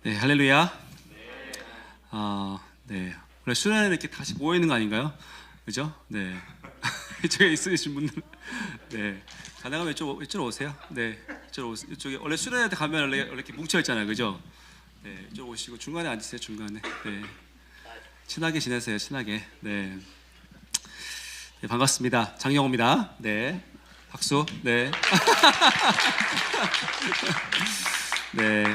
네, 할렐루야. 네. 원래 수련회 이렇게 다시 모여 있는 거 아닌가요? 그죠? 네. 이쪽에 있으신 분들, 네. 가능하면 이쪽으로 오세요. 네. 이쪽에 원래 수련회 때 가면 원래 이렇게 뭉쳐 있잖아요, 그죠? 네. 이쪽 오시고 중간에 앉으세요, 중간에. 네. 친하게 지내세요, 친하게. 네. 네, 반갑습니다. 장영호입니다. 네. 박수. 네. 네,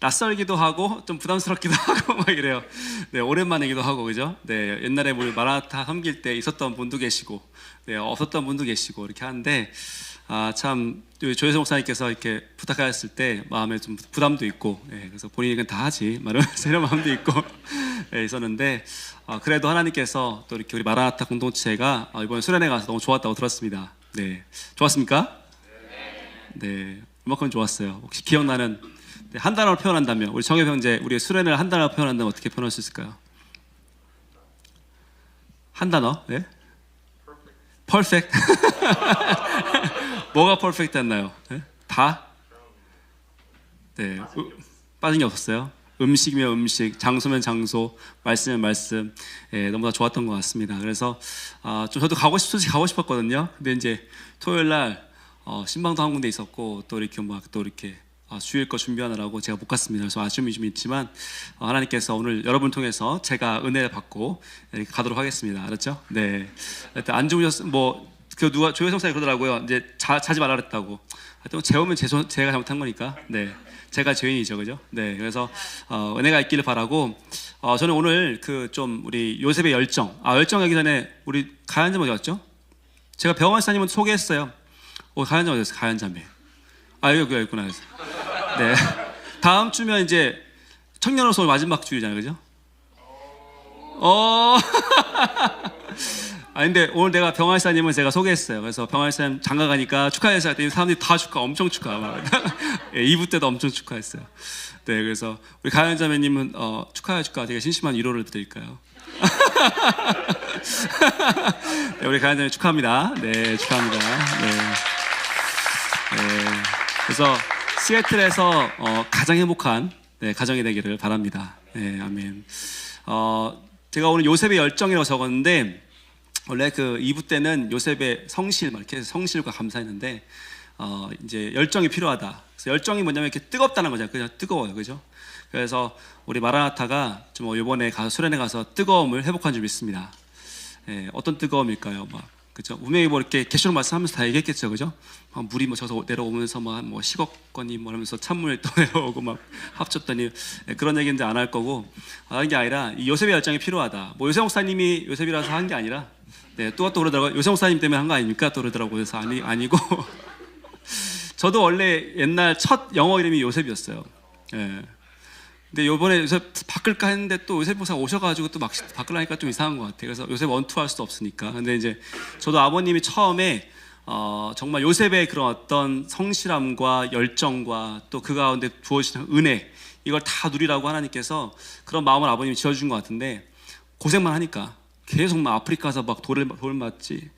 낯설기도 하고 좀 부담스럽기도 하고 막 이래요. 네, 오랜만이기도 하고 그죠? 네, 옛날에 우리 마라나타 섬길 때 있었던 분도 계시고, 네, 없었던 분도 계시고 이렇게 하는데, 참 조혜성 목사님께서 이렇게 부탁하셨을 때 마음에 좀 부담도 있고, 네, 그래서 본인이 그냥 다 하지, 말하면서 이런 마음도 있고, 네, 있었는데, 그래도 하나님께서 또 이렇게 우리 마라나타 공동체가 이번 수련회 가서 너무 좋았다고 들었습니다. 네, 좋았습니까? 네. 그만큼 좋았어요. 혹시 기억나는, 네, 한 단어로 표현한다면, 우리 정엽 형제, 우리 수련회를 한 단어로 표현한다면 어떻게 표현할 수 있을까요? 한 단어? 네? Perfect. 뭐가 perfect였나요? 네? 다? 네, 빠진 게 없었어요. 음식이면 음식, 장소면 장소, 말씀이면 말씀, 예, 너무 다 좋았던 것 같습니다. 그래서 좀 저도 솔직히 가고 싶었거든요. 근데 이제 토요일 날 신방도 한 군데 있었고 또 이렇게 주일 거 준비하느라고 제가 못 갔습니다. 그래서 아쉬움이 좀 있지만 하나님께서 오늘 여러분 통해서 제가 은혜를 받고 이렇게 가도록 하겠습니다. 알았죠? 네. 하여튼 안 주무셨 누가 조혜성 사님 그러더라고요. 이제 자지 말라 그랬다고. 하여튼 재우면 제가 잘못한 거니까. 네. 제가 죄인이죠, 그죠? 네. 그래서 은혜가 있기를 바라고. 저는 오늘 우리 요셉의 열정. 열정 하기 전에 우리 가연자매 어디 갔죠? 제가 병원 사님은 소개했어요. 가연자매 어디 갔어요? 가연자매. 여기 있구나. 네. 다음 주면 이제 청년으로서 마지막 주일이잖아요, 그죠? 근데 오늘 내가 병환사님은 제가 소개했어요. 그래서 병환사님 장가 가니까 축하해서 했더니 사람들이 다 엄청 축하. 예, 2부 때도 엄청 축하했어요. 네, 그래서 우리 가연자매님은 축하 되게 진심한 위로를 드릴까요? 네, 우리 가연자매 축하합니다. 네, 축하합니다. 네. 네. 그래서 시애틀에서 가장 행복한 가정이 되기를 바랍니다. 네, 아멘. 제가 오늘 요셉의 열정이라고 적었는데 원래 그 2부 때는 요셉의 성실 이렇게 성실과 감사했는데 이제 열정이 필요하다. 그래서 열정이 뭐냐면 이렇게 뜨겁다는 거죠. 그냥 뜨거워요, 그죠? 그래서 우리 마라나타가 좀 이번에 가서 수련회 가서 뜨거움을 회복한 줄 믿습니다. 예, 어떤 뜨거움일까요? 그죠? 분명히 이렇게 계시록 말씀하면서 다 얘기했겠죠, 그죠? 물이 저서 내려오면서 식억 건이 하면서 찬물이 또 내려오고 합쳤더니 그런 얘기는 이제 안 할 거고 하는 게 아니라 이 요셉의 열정이 필요하다. 요셉 목사님이 요셉이라서 한 게 아니라 또 그러더라고요. 요셉 목사님 때문에 한 거 아닙니까? 또 그러더라고요. 그래서 아니고 저도 원래 옛날 첫 영어 이름이 요셉이었어요. 예. 근데 요번에 요셉 바꿀까 했는데 또 요셉 목사가 오셔가지고 또 막 바꾸려니까 좀 이상한 것 같아요. 그래서 요셉 원투 할 수도 없으니까. 근데 이제 저도 아버님이 처음에 정말 요셉의 그런 어떤 성실함과 열정과 또 그 가운데 주어지는 은혜 이걸 다 누리라고 하나님께서 그런 마음을 아버님이 지어준 것 같은데 고생만 하니까 계속 아프리카 가서 돌 맞지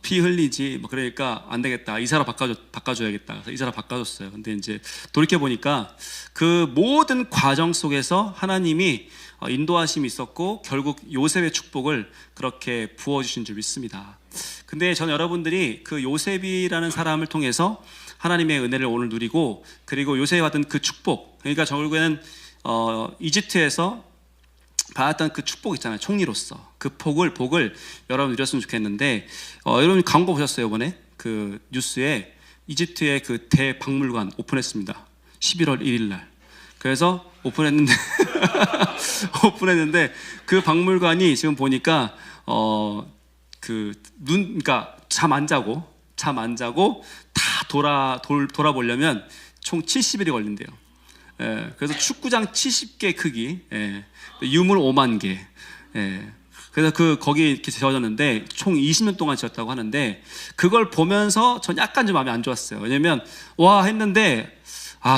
피 흘리지 그러니까 안 되겠다. 이사라 바꿔줘야겠다. 그래서 이사라 바꿔줬어요. 근데 이제 돌이켜보니까 그 모든 과정 속에서 하나님이 인도하심이 있었고 결국 요셉의 축복을 그렇게 부어주신 줄 믿습니다. 근데 저는 여러분들이 그 요셉이라는 사람을 통해서 하나님의 은혜를 오늘 누리고 그리고 요셉이 받은 그 축복 그러니까 결국에는 이집트에서 받았던 그 축복 있잖아요. 총리로서 그 복을 여러분 누렸으면 좋겠는데 여러분 광고 보셨어요? 이번에 그 뉴스에 이집트의 그 대박물관 오픈했습니다. 11월 1일 날. 그래서 오픈했는데 그 박물관이 지금 보니까 그러니까 잠 안 자고 다 돌아보려면 총 70일이 걸린대요. 예, 그래서 축구장 70개 크기, 유물 5만 개. 그래서 거기 이렇게 지어졌는데 총 20년 동안 지었다고 하는데 그걸 보면서 전 약간 좀 마음이 안 좋았어요. 왜냐면 했는데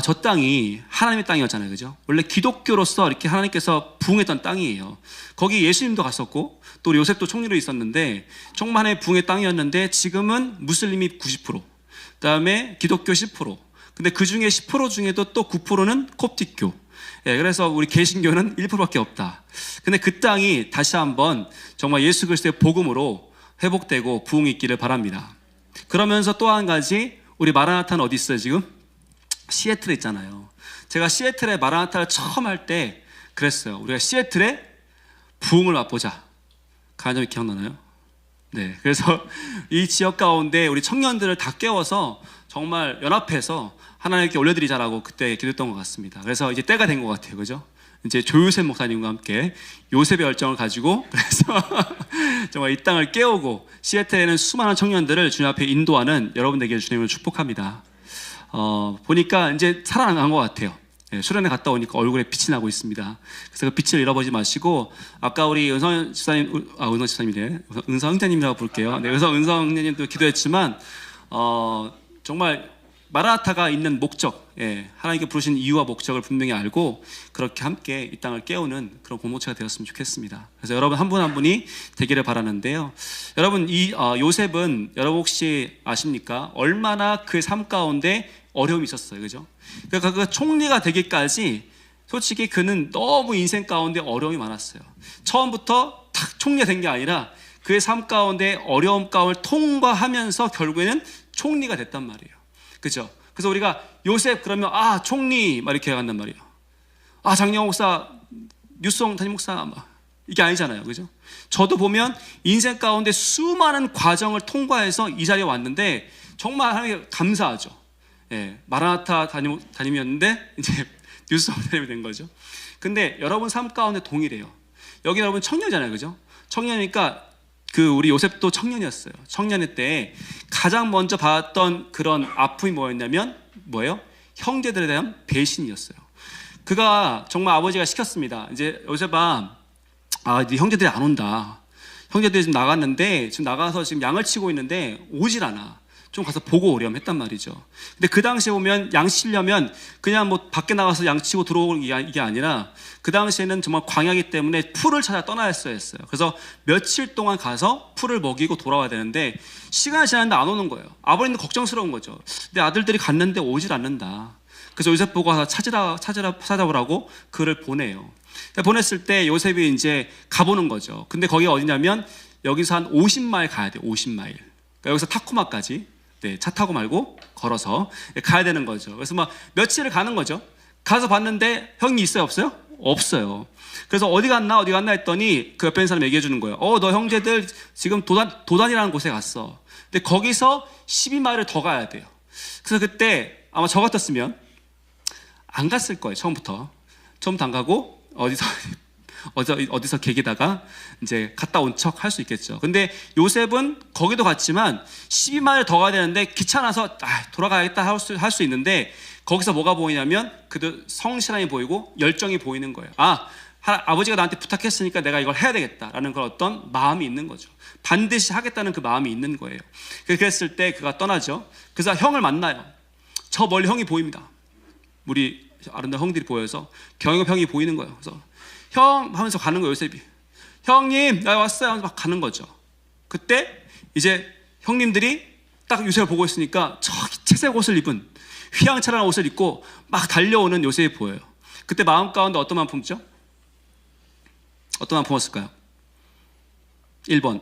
저 땅이 하나님의 땅이었잖아요, 그죠? 원래 기독교로서 이렇게 하나님께서 부흥했던 땅이에요. 거기 예수님도 갔었고 또 우리 요셉도 총리로 있었는데 정말 하나님의 부흥의 땅이었는데 지금은 무슬림이 90%, 그다음에 기독교 10%. 근데 그 중에 10% 중에도 또 9%는 콥틱교. 예, 그래서 우리 개신교는 1%밖에 없다. 근데 그 땅이 다시 한번 정말 예수 그리스도의 복음으로 회복되고 부흥이 있기를 바랍니다. 그러면서 또 한 가지, 우리 마라나타는 어디 있어요 지금? 시애틀에 있잖아요. 제가 시애틀에 마라나타를 처음 할 때 그랬어요. 우리가 시애틀에 부흥을 맛보자. 가능이 기억나나요? 네, 그래서 이 지역 가운데 우리 청년들을 다 깨워서 정말 연합해서 하나님께 올려드리자라고 그때 기도했던 것 같습니다. 그래서 이제 때가 된 것 같아요, 그죠? 이제 조요셉 목사님과 함께 요셉의 열정을 가지고 그래서 정말 이 땅을 깨우고 시애틀에는 수많은 청년들을 주님 앞에 인도하는 여러분들에게 주님을 축복합니다. 보니까 이제 살아난 것 같아요. 예, 수련회 갔다 오니까 얼굴에 빛이 나고 있습니다. 그래서 그 빛을 잃어버리지 마시고, 아까 우리 은성 집사님, 은성 집사님이래, 은성 형제님이라고 부를게요. 네, 은성 형제님도 기도했지만, 정말 마라나타가 있는 목적, 예, 하나님께 부르신 이유와 목적을 분명히 알고 그렇게 함께 이 땅을 깨우는 그런 공동체가 되었으면 좋겠습니다. 그래서 여러분 한 분 한 분이 되기를 바라는데요. 여러분 이 요셉은 여러분 혹시 아십니까? 얼마나 그 삶 가운데 어려움이 있었어요, 그죠? 그러니까 그 총리가 되기까지 솔직히 그는 너무 인생 가운데 어려움이 많았어요. 처음부터 탁 총리가 된 게 아니라 그의 삶 가운데 어려움 가운데 통과하면서 결국에는 총리가 됐단 말이에요. 그죠? 그래서 우리가 요셉 그러면 총리 막 이렇게 간단 말이에요. 장영 목사, 뉴송 담임 목사 막 이게 아니잖아요, 그죠? 저도 보면 인생 가운데 수많은 과정을 통과해서 이 자리에 왔는데 정말 하나님께 감사하죠. 예, 마라나타 담임이었는데 이제 뉴송 담임이 된 거죠. 근데 여러분 삶 가운데 동일해요. 여기 여러분 청년이잖아요, 그죠? 청년이니까 우리 요셉도 청년이었어요. 청년의 때 가장 먼저 받았던 그런 아픔이 뭐였냐면 뭐예요? 형제들에 대한 배신이었어요. 그가 정말 아버지가 시켰습니다. 이제 요셉아, 네 형제들이 안 온다. 형제들이 지금 나갔는데 지금 나가서 지금 양을 치고 있는데 오질 않아. 좀 가서 보고 오렴 했단 말이죠. 근데 그 당시에 보면 양 치려면 그냥 뭐 밖에 나가서 양 치고 들어오는 게 아니라 그 당시에는 정말 광야이기 때문에 풀을 찾아 떠나야 했어요. 그래서 며칠 동안 가서 풀을 먹이고 돌아와야 되는데 시간이 지났는데 안 오는 거예요. 아버님도 걱정스러운 거죠. 내 아들들이 갔는데 오질 않는다. 그래서 요셉 보고 가서 찾아보라고 그를 보내요. 보냈을 때 요셉이 이제 가보는 거죠. 근데 거기가 어디냐면 여기서 한 50마일 가야 돼요. 50마일. 그러니까 여기서 타코마까지. 네, 차 타고 말고 걸어서 가야 되는 거죠. 그래서 막 며칠을 가는 거죠. 가서 봤는데 형이 있어요, 없어요? 없어요. 그래서 어디 갔나 했더니 그 옆에 있는 사람이 얘기해 주는 거예요. 너 형제들 지금 도단이라는 곳에 갔어. 근데 거기서 12마일을 더 가야 돼요. 그래서 그때 아마 저 같았으면 안 갔을 거예요. 처음부터 안 가고 어디서 계기다가 이제 갔다 온 척 할 수 있겠죠. 근데 요셉은 거기도 갔지만 12마일 더 가야 되는데 귀찮아서 돌아가야겠다 할 수 있는데 거기서 뭐가 보이냐면 그도 성실함이 보이고 열정이 보이는 거예요. 아버지가 나한테 부탁했으니까 내가 이걸 해야 되겠다라는 그런 어떤 마음이 있는 거죠. 반드시 하겠다는 그 마음이 있는 거예요. 그랬을 때 그가 떠나죠. 그래서 형을 만나요. 저 멀리 형이 보입니다. 우리 아름다운 형들이 보여서 경영 형이 보이는 거예요. 그래서 형 하면서 가는 거예요. 요셉이. 형님, 나 왔어요 하면서 막 가는 거죠. 그때 이제 형님들이 딱 요셉을 보고 있으니까 저기 채색 옷을 입은 휘황찬란한 옷을 입고 막 달려오는 요셉이 보여요. 그때 마음 가운데 어떤 마음 품죠? 어떤 마음 품었을까요? 1번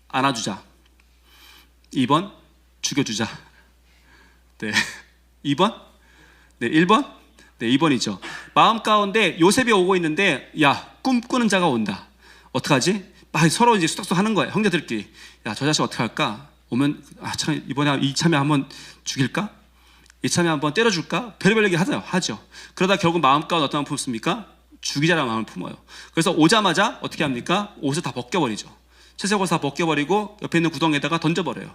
안아주자. 2번 죽여주자. 네. 2번? 네, 1번? 네, 2번이죠. 마음 가운데 요셉이 오고 있는데 꿈꾸는 자가 온다. 어떡하지? 막 서로 이제 수덕수덕 하는 거예요. 형제들끼리. 저 자식 어떻게 할까? 오면 참 이번에 이참에 한번 죽일까? 이참에 한번 때려줄까? 별의별 얘기 하죠. 그러다 결국 마음 가운데 어떤 마음 품습니까? 죽이자라는 마음을 품어요. 그래서 오자마자 어떻게 합니까? 옷을 다 벗겨버리죠. 채색 옷을 다 벗겨버리고 옆에 있는 구덩이에다가 던져버려요.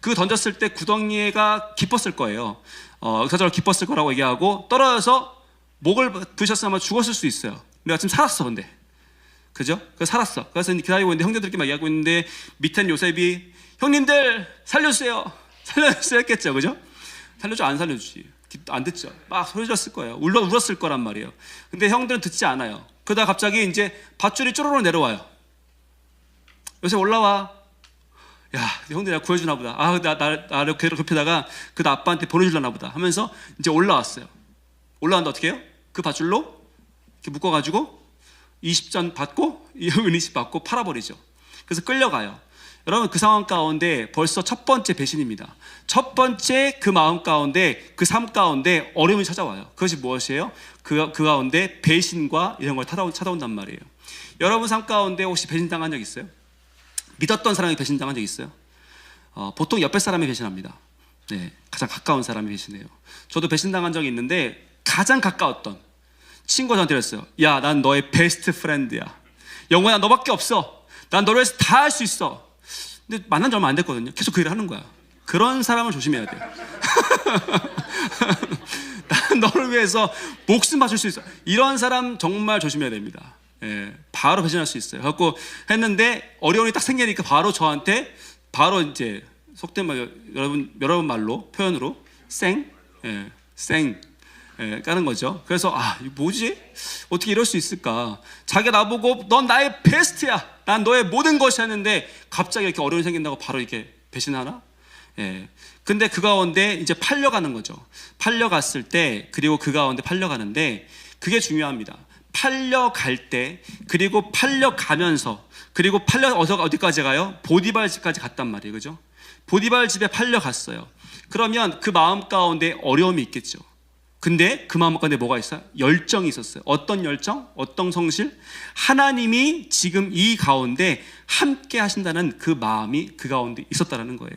그 던졌을 때 구덩이가 깊었을 거예요. 의사적으로 깊었을 거라고 얘기하고 떨어져서 목을 부셨으면 아마 죽었을 수 있어요. 내가 지금 살았어, 근데. 그죠? 그래서 살았어. 그래서 기다리고 있는데 형제들끼리 막 얘기하고 있는데 밑엔 요셉이 형님들 살려주세요. 살려주세요 했겠죠. 그죠? 살려줘, 안 살려주지. 안 듣죠. 막 소리 질렀을 거예요. 울었을 거란 말이에요. 근데 형들은 듣지 않아요. 그러다 갑자기 이제 밧줄이 쪼르르 내려와요. 요셉 올라와. 야, 형들 내가 구해주나 보다. 나를 괴롭히다가 그 아빠한테 보내주려나 보다 하면서 이제 올라왔어요. 올라왔는데 어떻게 해요? 그 밧줄로 이렇게 묶어가지고 20전 받고 은희식 받고 팔아버리죠. 그래서 끌려가요. 여러분, 그 상황 가운데 벌써 첫 번째 배신입니다. 첫 번째 그 마음 가운데, 그 삶 가운데 어려움이 찾아와요. 그것이 무엇이에요? 그 가운데 배신과 이런 걸 찾아온단 말이에요. 여러분 삶 가운데 혹시 배신당한 적 있어요? 믿었던 사람이 배신당한 적 있어요? 보통 옆에 사람이 배신합니다. 네, 가장 가까운 사람이 배신해요. 저도 배신당한 적이 있는데 가장 가까웠던 친구가 저한테 그랬어요. 야, 난 너의 베스트 프렌드야. 영원아, 너밖에 없어. 난 너를 위해서 다 할 수 있어. 근데 만난 지 얼마 안 됐거든요. 계속 그 일을 하는 거야. 그런 사람을 조심해야 돼요. 난 너를 위해서 목숨 바칠 수 있어. 이런 사람 정말 조심해야 됩니다. 예, 바로 배신할 수 있어요. 그래갖고 했는데 어려움이 딱 생기니까 바로 저한테 바로 이제 속된 말, 여러분 말로 표현으로 쌩 까는 거죠. 그래서 이거 뭐지? 어떻게 이럴 수 있을까? 자기가 나보고 넌 나의 베스트야, 난 너의 모든 것이 했는데 갑자기 이렇게 어려움이 생긴다고 바로 이렇게 배신하나? 예. 근데 그 가운데 이제 팔려가는 거죠. 팔려갔을 때, 그리고 그 가운데 팔려가는데 그게 중요합니다. 팔려갈 때, 그리고 팔려가면서, 그리고 어디까지 가요? 보디발 집까지 갔단 말이에요. 그죠? 보디발 집에 팔려갔어요. 그러면 그 마음 가운데 어려움이 있겠죠. 근데 그 마음 가운데 뭐가 있어요? 열정이 있었어요. 어떤 열정? 어떤 성실? 하나님이 지금 이 가운데 함께 하신다는 그 마음이 그 가운데 있었다는 거예요.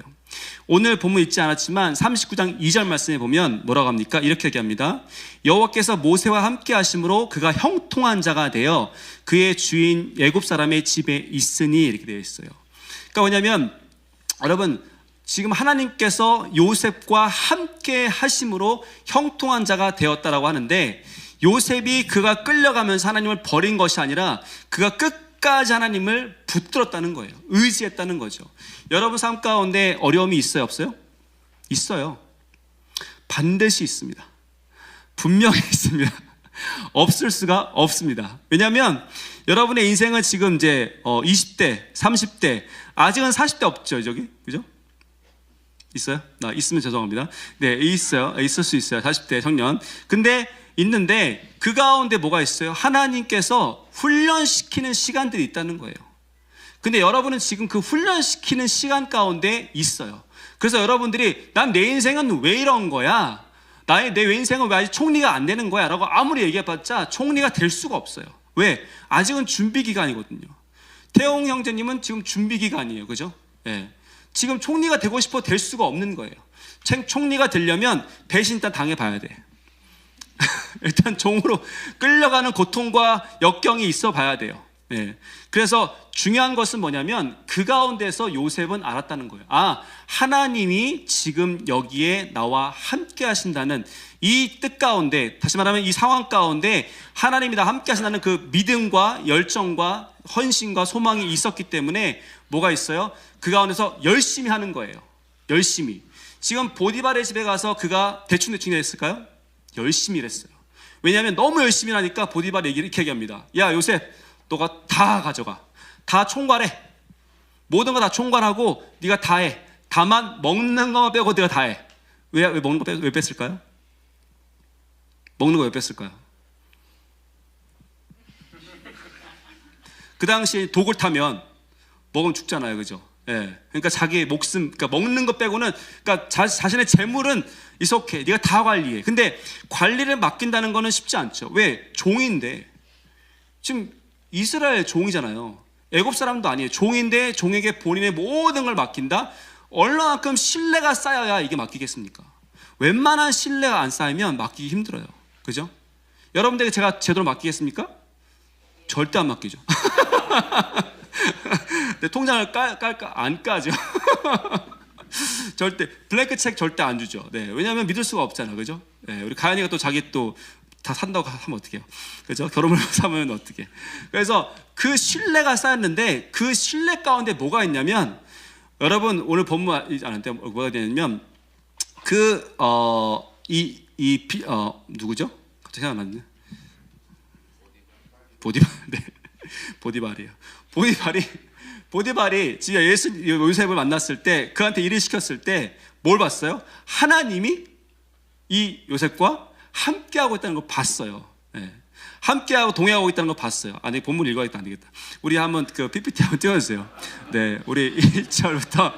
오늘 본문 읽지 않았지만 39장 2절 말씀에 보면 뭐라고 합니까? 이렇게 얘기합니다. 여호와께서 모세와 함께 하심으로 그가 형통한 자가 되어 그의 주인 애굽 사람의 집에 있으니, 이렇게 되어 있어요. 그러니까 뭐냐면 여러분, 지금 하나님께서 요셉과 함께 하심으로 형통한 자가 되었다라고 하는데, 요셉이 그가 끌려가면서 하나님을 버린 것이 아니라 그가 끝까지 하나님을 붙들었다는 거예요. 의지했다는 거죠. 여러분 삶 가운데 어려움이 있어요, 없어요? 있어요. 반드시 있습니다. 분명히 있습니다. 없을 수가 없습니다. 왜냐하면 여러분의 인생은 지금 이제 20대, 30대, 아직은 40대 없죠, 저기, 그죠? 있어요? 있으면 죄송합니다. 네, 있어요. 있을 수 있어요. 40대 청년. 근데 있는데 그 가운데 뭐가 있어요? 하나님께서 훈련시키는 시간들이 있다는 거예요. 근데 여러분은 지금 그 훈련시키는 시간 가운데 있어요. 그래서 여러분들이 난 내 인생은 왜 이런 거야? 내 인생은 왜 아직 총리가 안 되는 거야? 라고 아무리 얘기해봤자 총리가 될 수가 없어요. 왜? 아직은 준비 기간이거든요. 태용 형제님은 지금 준비 기간이에요. 그죠? 예. 지금 총리가 되고 싶어 될 수가 없는 거예요. 총리가 되려면 배신 일단 당해봐야 돼. 일단 종으로 끌려가는 고통과 역경이 있어 봐야 돼요. 네. 그래서 중요한 것은 뭐냐면 그 가운데서 요셉은 알았다는 거예요. 하나님이 지금 여기에 나와 함께 하신다는 이 뜻 가운데, 다시 말하면 이 상황 가운데 하나님이 나와 함께 하신다는 그 믿음과 열정과 헌신과 소망이 있었기 때문에 뭐가 있어요? 그 가운데서 열심히 하는 거예요. 열심히. 지금 보디발의 집에 가서 그가 대충 일했을까요? 열심히 일했어요. 왜냐하면 너무 열심히 하니까 보디발이 이렇게 얘기합니다. 야, 요셉, 너가 다 가져가. 다 총괄해. 모든 거 다 총괄하고 네가 다 해. 다만 먹는 것만 빼고 네가 다 해. 왜 먹는 거 왜 뺐을까요? 먹는 거 왜 뺐을까요? 그 당시에 독을 타면 먹으면 죽잖아요. 그죠? 예. 그러니까 자기의 목숨, 그러니까 먹는 것 빼고는, 그러니까 자신의 재물은 it's okay. 네가 다 관리해. 근데 관리를 맡긴다는 거는 쉽지 않죠. 왜? 종인데. 지금 이스라엘 종이잖아요. 애굽 사람도 아니에요. 종인데 종에게 본인의 모든 걸 맡긴다? 얼마만큼 신뢰가 쌓여야 이게 맡기겠습니까? 웬만한 신뢰가 안 쌓이면 맡기기 힘들어요. 그죠? 여러분들에게 제가 제대로 맡기겠습니까? 절대 안 맡기죠. 내 통장을 깔까? 안 까죠. 절대 블랭크 책 절대 안 주죠. 네, 왜냐하면 믿을 수가 없잖아, 그죠? 네, 우리 가연이가 또 자기 또 다 산다고 하면 어떡해요? 그죠? 결혼을 사면 어떡해? 그래서 그 신뢰가 쌓였는데 그 신뢰 가운데 뭐가 있냐면, 여러분 오늘 본문 아는데 뭐가 되냐면 누구죠? 갑자기 생각 안 나네. 보디발, 네, 보디발이에요. 보디발이 보디발이 진짜 요셉을 만났을 때 그한테 일을 시켰을 때 뭘 봤어요? 하나님이 이 요셉과 함께하고 있다는 걸 봤어요. 네. 함께하고 동행하고 있다는 걸 봤어요. 아, 네, 본문 읽어야겠다. 안 되겠다. 우리 한번 그 PPT 한번 띄워주세요. 네, 우리 1절부터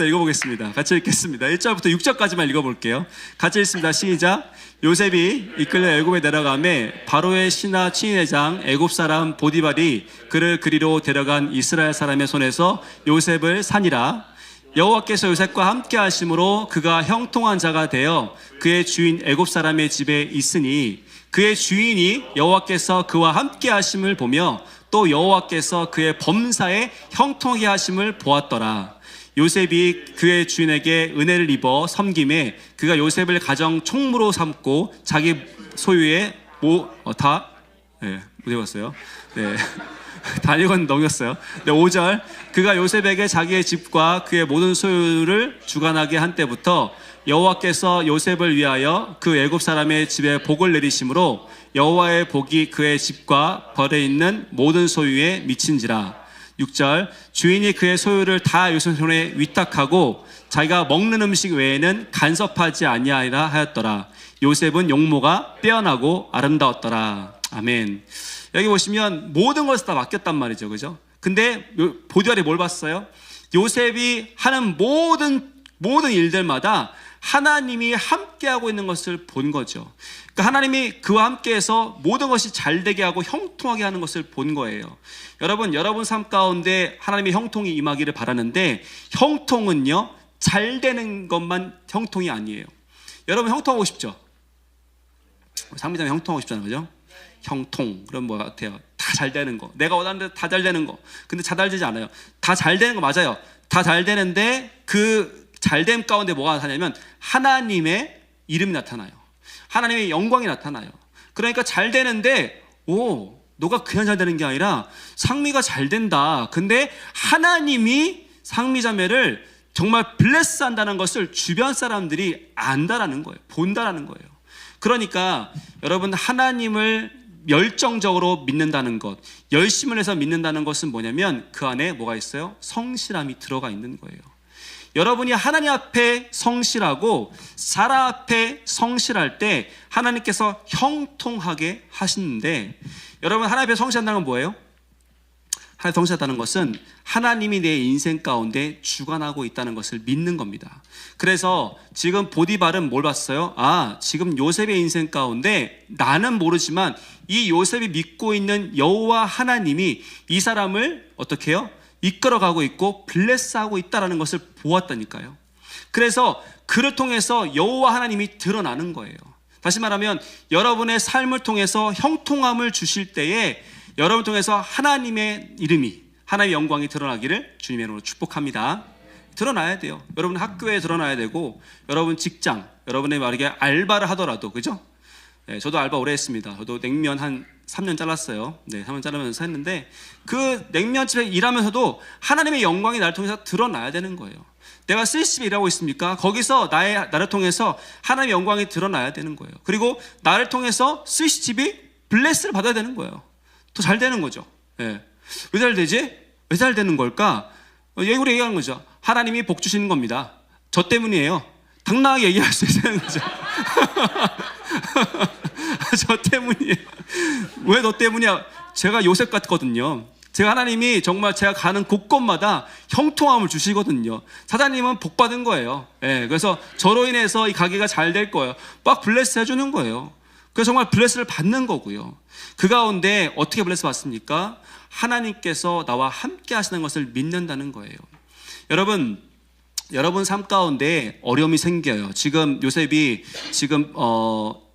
읽어보겠습니다. 같이 읽겠습니다. 1절부터 6절까지만 읽어볼게요. 같이 읽습니다. 시작. 요셉이 이끌려 애굽에 내려가매 바로의 신하 친위대장 애굽 사람 보디발이 그를 그리로 데려간 이스라엘 사람의 손에서 요셉을 산이라. 여호와께서 요셉과 함께 하심으로 그가 형통한 자가 되어 그의 주인 애굽 사람의 집에 있으니 그의 주인이 여호와께서 그와 함께 하심을 보며 또 여호와께서 그의 범사에 형통하게 하심을 보았더라. 요셉이 그의 주인에게 은혜를 입어 섬김에 그가 요셉을 가정 총무로 삼고 자기 소유의 못 읽었어요. 네. 다 읽었는데 넘겼어요. 네, 5절. 그가 요셉에게 자기의 집과 그의 모든 소유를 주관하게 한 때부터 여호와께서 요셉을 위하여 그 애굽 사람의 집에 복을 내리심으로 여호와의 복이 그의 집과 벌에 있는 모든 소유에 미친지라. 6절. 주인이 그의 소유를 다 요셉 손에 위탁하고 자기가 먹는 음식 외에는 간섭하지 아니하리라 하였더라. 요셉은 용모가 빼어나고 아름다웠더라. 아멘. 여기 보시면 모든 것을 다 맡겼단 말이죠. 그죠? 근데 보디발이 뭘 봤어요? 요셉이 하는 모든 일들마다 하나님이 함께하고 있는 것을 본 거죠. 그러니까 하나님이 그와 함께해서 모든 것이 잘 되게 하고 형통하게 하는 것을 본 거예요. 여러분 삶 가운데 하나님의 형통이 임하기를 바라는데 형통은요, 잘 되는 것만 형통이 아니에요. 여러분 형통하고 싶죠? 상미자매 형통하고 싶잖아요. 그죠? 형통. 그럼 뭐 같아요? 다 잘 되는 거. 내가 원하는 대로 다 잘 되는 거. 근데 잘 되지 않아요. 다 잘 되는 거 맞아요. 다 잘 되는데 그 잘됨 가운데 뭐가 나타나냐면 하나님의 이름이 나타나요. 하나님의 영광이 나타나요. 그러니까 잘 되는데 너가 그냥 잘 되는 게 아니라 상미가 잘 된다. 근데 하나님이 상미자매를 정말 블레스 한다는 것을 주변 사람들이 안다라는 거예요. 본다라는 거예요. 그러니까 여러분 하나님을 열정적으로 믿는다는 것, 열심을 해서 믿는다는 것은 뭐냐면 그 안에 뭐가 있어요? 성실함이 들어가 있는 거예요. 여러분이 하나님 앞에 성실하고 사람 앞에 성실할 때 하나님께서 형통하게 하시는데, 여러분 하나님 앞에 성실한다는 건 뭐예요? 하나님 성실하다는 것은 하나님이 내 인생 가운데 주관하고 있다는 것을 믿는 겁니다. 그래서 지금 보디발은 뭘 봤어요? 지금 요셉의 인생 가운데 나는 모르지만 이 요셉이 믿고 있는 여호와 하나님이 이 사람을 어떻게 해요? 이끌어가고 있고 블레스하고 있다는 것을 보았다니까요. 그래서 그를 통해서 여호와 하나님이 드러나는 거예요. 다시 말하면 여러분의 삶을 통해서 형통함을 주실 때에 여러분을 통해서 하나님의 이름이, 하나님의 영광이 드러나기를 주님의 이름으로 축복합니다. 드러나야 돼요. 여러분 학교에 드러나야 되고, 여러분 직장, 여러분의 만약에 알바를 하더라도, 그죠? 네, 저도 알바 오래 했습니다. 저도 냉면 한 3년 잘랐어요. 네, 3년 자르면서 했는데 그 냉면집에 일하면서도 하나님의 영광이 나를 통해서 드러나야 되는 거예요. 내가 스시집에 일하고 있습니까? 거기서 나를 통해서 하나님의 영광이 드러나야 되는 거예요. 그리고 나를 통해서 스시집이 블레스를 받아야 되는 거예요. 더 잘 되는 거죠. 네. 왜 잘 되지? 왜 잘 되는 걸까? 우리 얘기하는 거죠. 하나님이 복 주시는 겁니다. 저 때문이에요. 당당하게 얘기할 수 있는 거죠. 저 때문이에요. 왜 너 때문이야? 제가 요셉 같거든요. 제가 하나님이 정말 제가 가는 곳곳마다 형통함을 주시거든요. 사장님은 복 받은 거예요. 네, 그래서 저로 인해서 이 가게가 잘 될 거예요. 막 블레스 해주는 거예요. 그래서 정말 블레스를 받는 거고요. 그 가운데 어떻게 블레스 받습니까? 하나님께서 나와 함께 하시는 것을 믿는다는 거예요. 여러분 삶 가운데 어려움이 생겨요. 지금 요셉이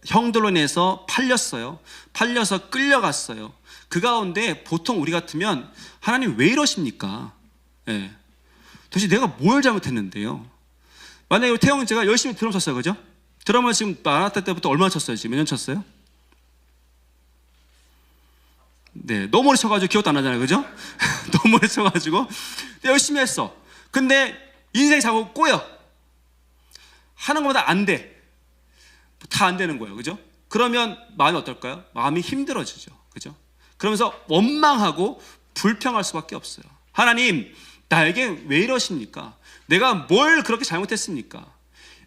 형들로 인해서 팔렸어요. 팔려서 끌려갔어요. 그 가운데 보통 우리 같으면 하나님 왜 이러십니까? 네. 도대체 내가 뭘 잘못했는데요? 만약에 태영 제가 열심히 드럼 쳤어요. 그죠? 드럼을 지금 만화타 때부터 얼마나 쳤어요? 지금 몇 년 쳤어요? 네, 너무 오래 쳐가지고 기억도 안 나잖아요. 그죠? 너무 오래 쳐가지고 열심히 했어. 근데 인생이 자꾸 꼬여. 하는 것보다 안 돼. 다 안 되는 거예요. 그죠? 그러면 마음이 어떨까요? 마음이 힘들어지죠. 그죠? 그러면서 원망하고 불평할 수밖에 없어요. 하나님, 나에게 왜 이러십니까? 내가 뭘 그렇게 잘못했습니까?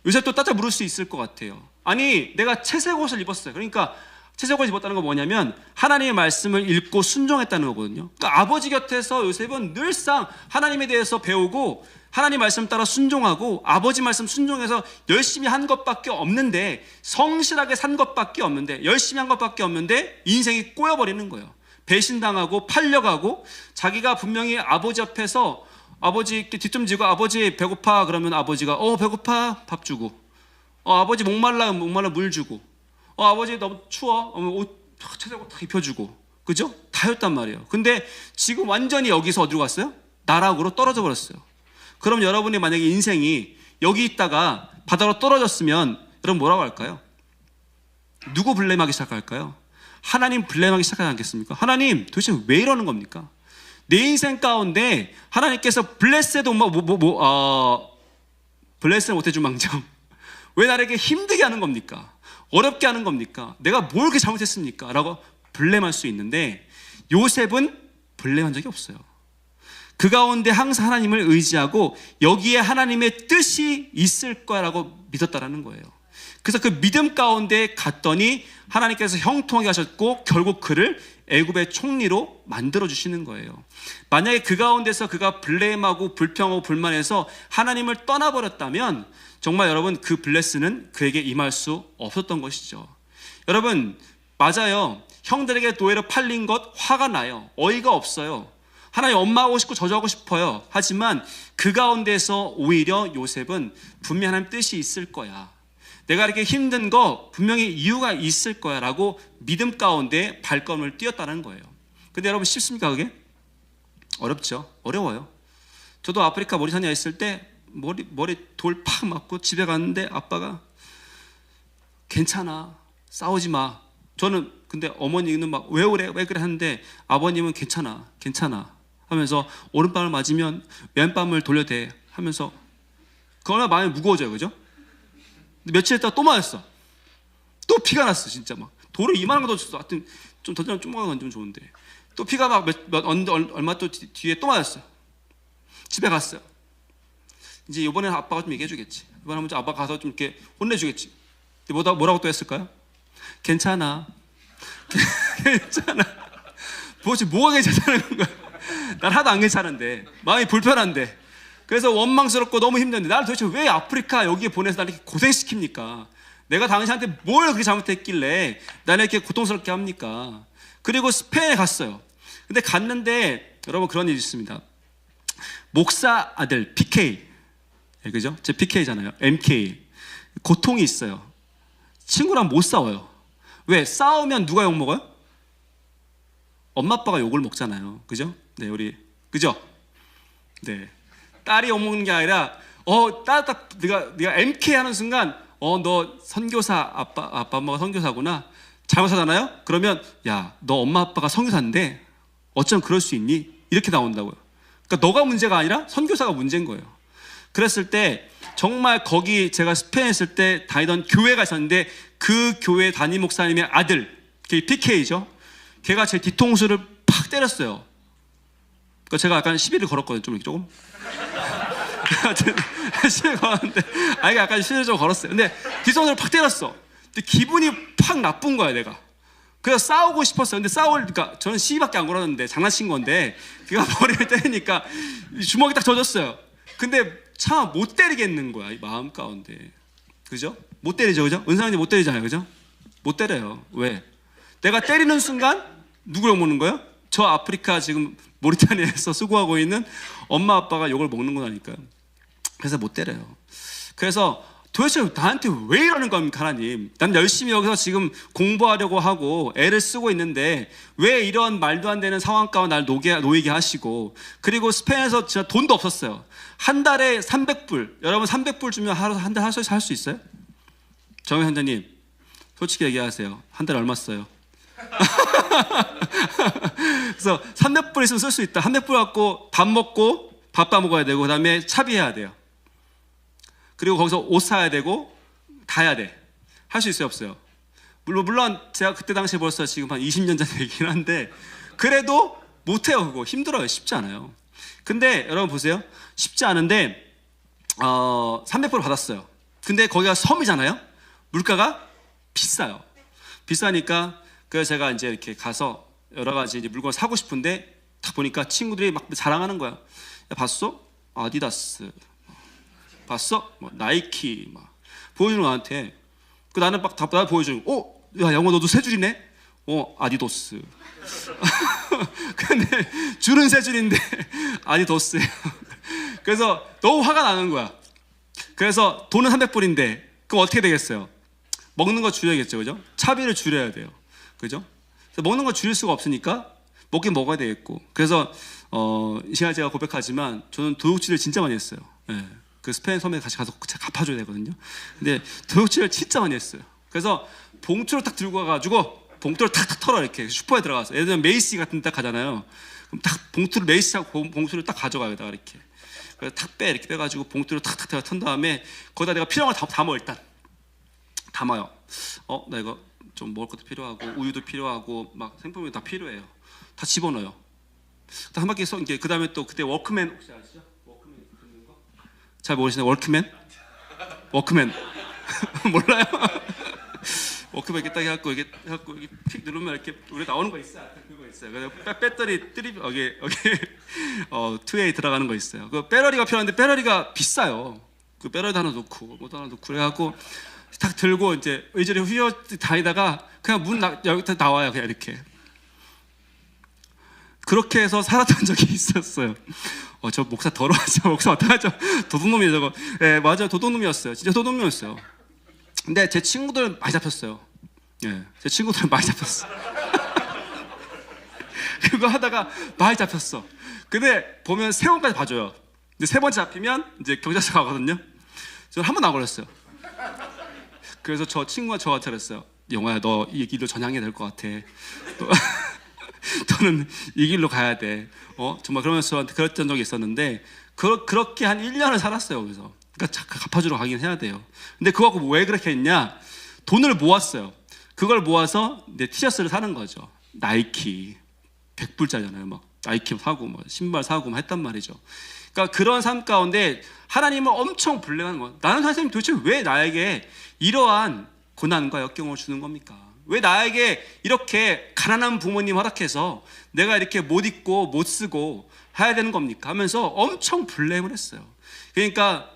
요새 또 따져 물을 수 있을 것 같아요. 아니, 내가 채색 옷을 입었어요. 그러니까 채색 옷을 입었다는 건 뭐냐면 하나님의 말씀을 읽고 순종했다는 거거든요. 그러니까 아버지 곁에서 요셉은 늘상 하나님에 대해서 배우고 하나님 말씀 따라 순종하고 아버지 말씀 순종해서 열심히 한 것밖에 없는데, 성실하게 산 것밖에 없는데, 열심히 한 것밖에 없는데 인생이 꼬여버리는 거예요. 배신당하고 팔려가고, 자기가 분명히 아버지 앞에서 아버지 이렇게 뒤tum지고 아버지 배고파 그러면 아버지가 배고파 밥 주고, 아버지 목말라 물 주고, 아버지 너무 추워 옷 찾아고 다 입혀주고, 그죠? 다였단 말이에요. 근데 지금 완전히 여기서 어디로 갔어요? 나락으로 떨어져 버렸어요. 그럼 여러분이 만약에 인생이 여기 있다가 바다로 떨어졌으면 여러분 뭐라고 할까요? 누구 블레임하기 시작할까요? 하나님 블레임하기 시작하지 않겠습니까? 하나님 도대체 왜 이러는 겁니까? 내 인생 가운데 하나님께서 블레스도 블레스를 못해준 망정 왜 나에게 힘들게 하는 겁니까? 어렵게 하는 겁니까? 내가 뭘 그렇게 잘못했습니까? 라고 블레임할 수 있는데, 요셉은 블레임한 적이 없어요. 그 가운데 항상 하나님을 의지하고 여기에 하나님의 뜻이 있을 거라고 믿었다라는 거예요. 그래서 그 믿음 가운데 갔더니 하나님께서 형통하게 하셨고 결국 그를 애굽의 총리로 만들어 주시는 거예요. 만약에 그 가운데서 그가 블레임하고 불평하고 불만해서 하나님을 떠나버렸다면 정말 여러분 그 블레스는 그에게 임할 수 없었던 것이죠. 여러분 맞아요. 형들에게 노예로 팔린 것 화가 나요. 어이가 없어요. 하나님 엄마하고 싶고 저주하고 싶어요. 하지만 그 가운데서 오히려 요셉은 분명히 하나님 뜻이 있을 거야. 내가 이렇게 힘든 거 분명히 이유가 있을 거야 라고 믿음 가운데 발걸음을 뛰었다는 거예요. 근데 여러분 쉽습니까 그게? 어렵죠. 어려워요. 저도 아프리카 모리타니아 있을 때 머리 돌 팍 맞고 집에 갔는데 아빠가 괜찮아 싸우지 마. 저는 근데 어머니는 막 왜 그래 하는데 아버님은 괜찮아 하면서 오른밤을 맞으면 왼밤을 돌려대 하면서 그러나 마음이 무거워져요. 그죠? 근데 며칠 있다가 또 맞았어. 또 피가 났어. 진짜 막 돌을 이만한 거 줬어. 하여튼 좀 더 조그만 건 좀 좋은데 또 피가 막 얼마 또 뒤에 또 맞았어. 집에 갔어요. 이제 이번에는 아빠가 좀 얘기해 주겠지. 이번에 한번 아빠 가서 좀 이렇게 혼내주겠지. 뭐라고 또 했을까요? 괜찮아. 괜찮아. 도대체 뭐가 괜찮다는 거야? 난 하나도 안 괜찮은데 마음이 불편한데 그래서 원망스럽고 너무 힘든데 나를 도대체 왜 아프리카 여기에 보내서 나를 이렇게 고생시킵니까? 내가 당신한테 뭘 그렇게 잘못했길래 나를 이렇게 고통스럽게 합니까? 그리고 스페인에 갔어요. 근데 갔는데 여러분 그런 일이 있습니다. 목사 아들 PK, 그죠? 제 PK잖아요. MK. 고통이 있어요. 친구랑 못 싸워요. 왜? 싸우면 누가 욕 먹어요? 엄마 아빠가 욕을 먹잖아요. 그죠? 네, 우리 그죠? 네. 딸이 욕 먹는 게 아니라 네가 MK 하는 순간 너 선교사 아빠 엄마가 선교사구나. 잘못하잖아요? 그러면 야, 너 엄마 아빠가 선교사인데 어쩜 그럴 수 있니? 이렇게 나온다고요. 그러니까 너가 문제가 아니라 선교사가 문제인 거예요. 그랬을 때 정말 거기 제가 스페인에 있을 때 다니던 교회가 있었는데 그 교회 담임 목사님의 아들, 걔 PK죠. 걔가 제 뒤통수를 팍 때렸어요. 그러니까 제가 약간 시비를 걸었거든요. 조금. 시비 걸었는데, 약간 시비를 좀 걸었어요. 근데 뒤통수를 팍 때렸어. 근데 기분이 팍 나쁜 거야, 내가. 그래서 싸우고 싶었어요. 근데 그러니까 저는 시비밖에 안 걸었는데 장난친 건데, 걔가 머리를 때리니까 주먹이 딱 젖었어요. 근데 참 못 때리겠는 거야, 이 마음 가운데. 그죠? 못 때리죠, 그죠? 은상님 못 때리잖아요, 그죠? 못 때려요. 왜? 내가 때리는 순간 누구 욕 먹는 거예요? 저 아프리카 지금 모리타니아에서 수고하고 있는 엄마 아빠가 욕을 먹는 거라니까요. 그래서 못 때려요. 그래서 도대체 나한테 왜 이러는 겁니까 하나님? 난 열심히 여기서 지금 공부하려고 하고 애를 쓰고 있는데 왜 이런 말도 안 되는 상황 가운데 날 놓이게 하시고, 그리고 스페인에서 진짜 돈도 없었어요. 한 달에 300불. 여러분 300불 주면 한 달 살 수 있어요? 정현 현자님 솔직히 얘기하세요. 한 달에 얼마 써요? 그래서 300불 있으면 쓸 수 있다. 300불 갖고 밥 먹고 밥 먹어야 되고, 그 다음에 차비해야 돼요. 그리고 거기서 옷 사야 되고 다 해야 돼. 할 수 있어요, 없어요? 물론 제가 그때 당시에 벌써 지금 한 20년 전 얘기긴 한데 그래도 못해요. 그거 힘들어요. 쉽지 않아요. 근데 여러분 보세요. 쉽지 않은데 300불 받았어요. 근데 거기가 섬이잖아요. 물가가 비싸요. 비싸니까 그래서 제가 이제 이렇게 가서 여러 가지 이제 물건을 사고 싶은데 딱 보니까 친구들이 막 자랑하는 거야. 야, 봤어? 아디다스. 봤어? 뭐 나이키 막 보여주는 거한테. 그 나는 막 다 보여주고, 야 영어 너도 세 줄이네? 아디도스. 근데 줄은 세 줄인데 아디도스예요. 그래서 너무 화가 나는 거야. 그래서 돈은 300불인데 그럼 어떻게 되겠어요? 먹는 거 줄여야겠죠, 그죠? 차비를 줄여야 돼요, 그죠? 그래서 먹는 거 줄일 수가 없으니까 먹긴 먹어야 되겠고. 그래서 이 시간에 제가 고백하지만 저는 도둑질을 진짜 많이 했어요. 네. 그 스페인 섬에 같이 가서 제가 갚아줘야 되거든요. 근데 도둑질을 진짜 많이 했어요. 그래서 봉투를 딱 들고 가가지고 봉투를 탁탁 털어 이렇게 슈퍼에 들어가서 예를 들면 메이시 같은 데 딱 가잖아요. 그럼 딱 봉투를 메이시하고 봉투를 딱 가져가요. 여기다가 이렇게 그래서 이렇게 빼가지고 봉투를 탁탁 턴 다음에 거기다 내가 필요한 걸 담아 일단 담아요. 나 이거 좀 먹을 것도 필요하고 우유도 필요하고 막 생필품이 다 필요해요. 다 집어넣어요. 딱 한 바퀴 이제 그 다음에 또 그때 워크맨 혹시 아시죠? 워크맨 듣는 거? 잘 모르시나요? 워크맨? 몰라요? 워크맨 이렇게 딱 해갖고 이게 픽 누르면 이렇게 우리 나오는 거 있어요. 그거 있어요. 그래서 배터리 트립 여기 2A 들어가는 거 있어요. 그 배터리가 필요한데 배터리가 비싸요. 그 배터리 하나 놓고 뭐 하나 놓고 그래갖고 딱 들고 이제 의자리 휘어 다니다가 그냥 여기 나와요. 그냥 이렇게. 그렇게 해서 살았던 적이 있었어요. 저 목사 더러워져. 목사 어떡하죠? 도둑놈이에요 저거. 네, 맞아요. 도둑놈이었어요. 진짜 도둑놈이었어요. 근데 제 친구들 많이 잡혔어요. 네, 제 친구들 많이 잡혔어. 그거 하다가 많이 잡혔어. 근데 보면 3번까지 봐줘요. 근데 3번 잡히면 이제 경찰서 가거든요. 저는 한 번도 안 걸렸어요. 그래서 저 친구가 저한테 그랬어요. 영화야, 너 이 길로 전향해야 될 것 같아. 너는 이 길로 가야 돼. 정말 그러면서 저한테 그랬던 적이 있었는데 그렇게 한 1년을 살았어요. 그래서 그러니까 갚아주러 가긴 해야 돼요. 근데 그거 갖고 왜 그렇게 했냐? 돈을 모았어요. 그걸 모아서 이제 티셔츠를 사는 거죠. 나이키 100불짜리잖아요. 막 나이키 사고 뭐 신발 사고 막 했단 말이죠. 그러니까 그런 삶 가운데 하나님은 엄청 불행한 거예요. 나는 선생님 도대체 왜 나에게 이러한 고난과 역경을 주는 겁니까? 왜 나에게 이렇게 가난한 부모님 허락해서 내가 이렇게 못 입고 못 쓰고 해야 되는 겁니까? 하면서 엄청 블레임을 했어요. 그러니까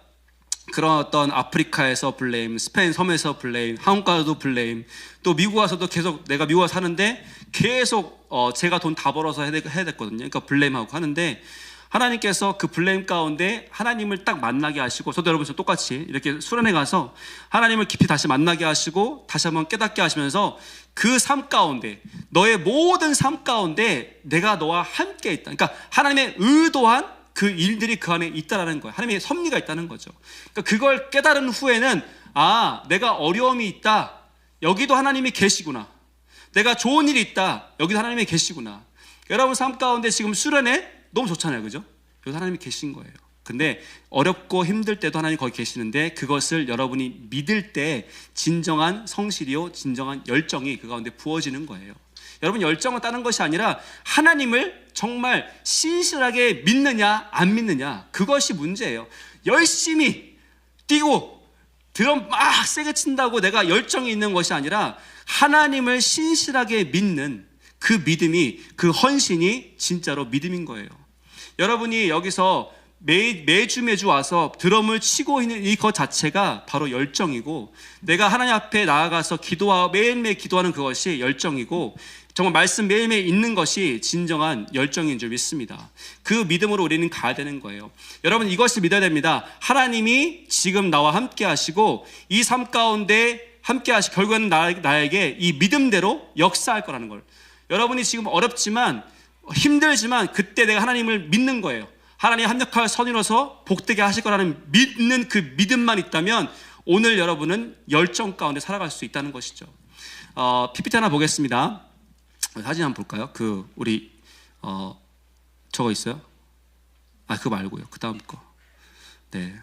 그런 어떤 아프리카에서 블레임, 스페인 섬에서 블레임, 한국 가서도 블레임, 또 미국 와서도 계속 내가 미국 와서 사는데 계속 제가 돈 다 벌어서 해야 됐거든요. 그러니까 블레임하고 하는데 하나님께서 그 블레임 가운데 하나님을 딱 만나게 하시고, 저도 여러분처럼 똑같이 이렇게 수련회 가서 하나님을 깊이 다시 만나게 하시고 다시 한번 깨닫게 하시면서 그 삶 가운데, 너의 모든 삶 가운데 내가 너와 함께 있다. 그러니까 하나님의 의도한 그 일들이 그 안에 있다라는 거예요. 하나님의 섭리가 있다는 거죠. 그러니까 그걸 깨달은 후에는 내가 어려움이 있다. 여기도 하나님이 계시구나. 내가 좋은 일이 있다. 여기도 하나님이 계시구나. 여러분 삶 가운데 지금 수련회 너무 좋잖아요, 그죠? 여기 하나님이 계신 거예요. 근데 어렵고 힘들 때도 하나님 거기 계시는데 그것을 여러분이 믿을 때 진정한 성실이요, 진정한 열정이 그 가운데 부어지는 거예요. 여러분 열정을 따는 것이 아니라 하나님을 정말 신실하게 믿느냐 안 믿느냐, 그것이 문제예요. 열심히 뛰고 드럼 막 세게 친다고 내가 열정이 있는 것이 아니라 하나님을 신실하게 믿는 그 믿음이, 그 헌신이 진짜로 믿음인 거예요. 여러분이 여기서 매주 와서 드럼을 치고 있는 이것 자체가 바로 열정이고, 내가 하나님 앞에 나아가서 매일매일 기도하는 그것이 열정이고, 정말 말씀 매일매일 읽는 것이 진정한 열정인 줄 믿습니다. 그 믿음으로 우리는 가야 되는 거예요. 여러분 이것을 믿어야 됩니다. 하나님이 지금 나와 함께 하시고 이 삶 가운데 함께 하시고 결국에는 나에게 이 믿음대로 역사할 거라는 걸. 여러분이 지금 어렵지만 힘들지만 그때 내가 하나님을 믿는 거예요. 하나님 합력하여 선이로서 복되게 하실 거라는 믿는 그 믿음만 있다면 오늘 여러분은 열정 가운데 살아갈 수 있다는 것이죠. PPT 하나 보겠습니다. 사진 한번 볼까요? 우리 저거 있어요? 그거 말고요. 그 다음 거. 네,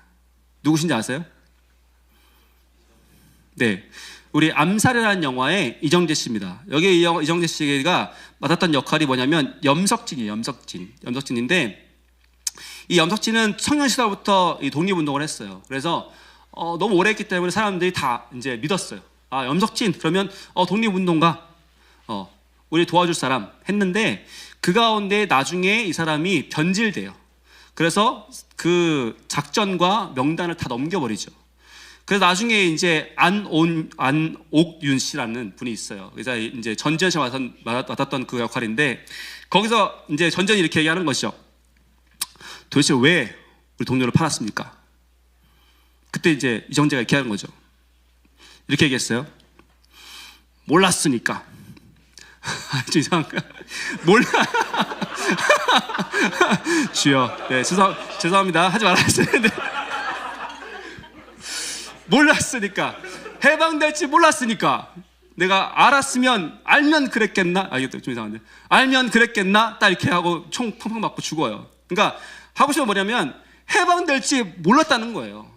누구신지 아세요? 네, 우리 암살이라는 영화의 이정재 씨입니다. 여기 이정재 씨가 맡았던 역할이 뭐냐면 염석진이에요. 염석진인데 이 염석진은 청년 시절부터 이 독립운동을 했어요. 그래서 너무 오래 했기 때문에 사람들이 다 이제 믿었어요. 아, 염석진 그러면 독립운동가, 우리 도와줄 사람 했는데, 그 가운데 나중에 이 사람이 변질돼요. 그래서 그 작전과 명단을 다 넘겨버리죠. 그래서 나중에 이제 안옥윤 씨라는 분이 있어요. 그래서 이제 전전시에 맡았던 그 역할인데, 거기서 이제 전전이 이렇게 얘기하는 것이죠. 도대체 왜 우리 동료를 팔았습니까? 그때 이제 이정재가 이렇게 하는 거죠. 이렇게 얘기했어요. 몰랐으니까. 좀 이상한가? 몰라. 주여, 네, 죄송합니다. 하지 말았어야 했는데. 몰랐으니까, 해방될지 몰랐으니까, 내가 알면 그랬겠나? 이게 좀 이상한데. 알면 그랬겠나? 딱 이렇게 하고 총 펑펑 맞고 죽어요. 그러니까 하고 싶은 건 뭐냐면, 해방될지 몰랐다는 거예요.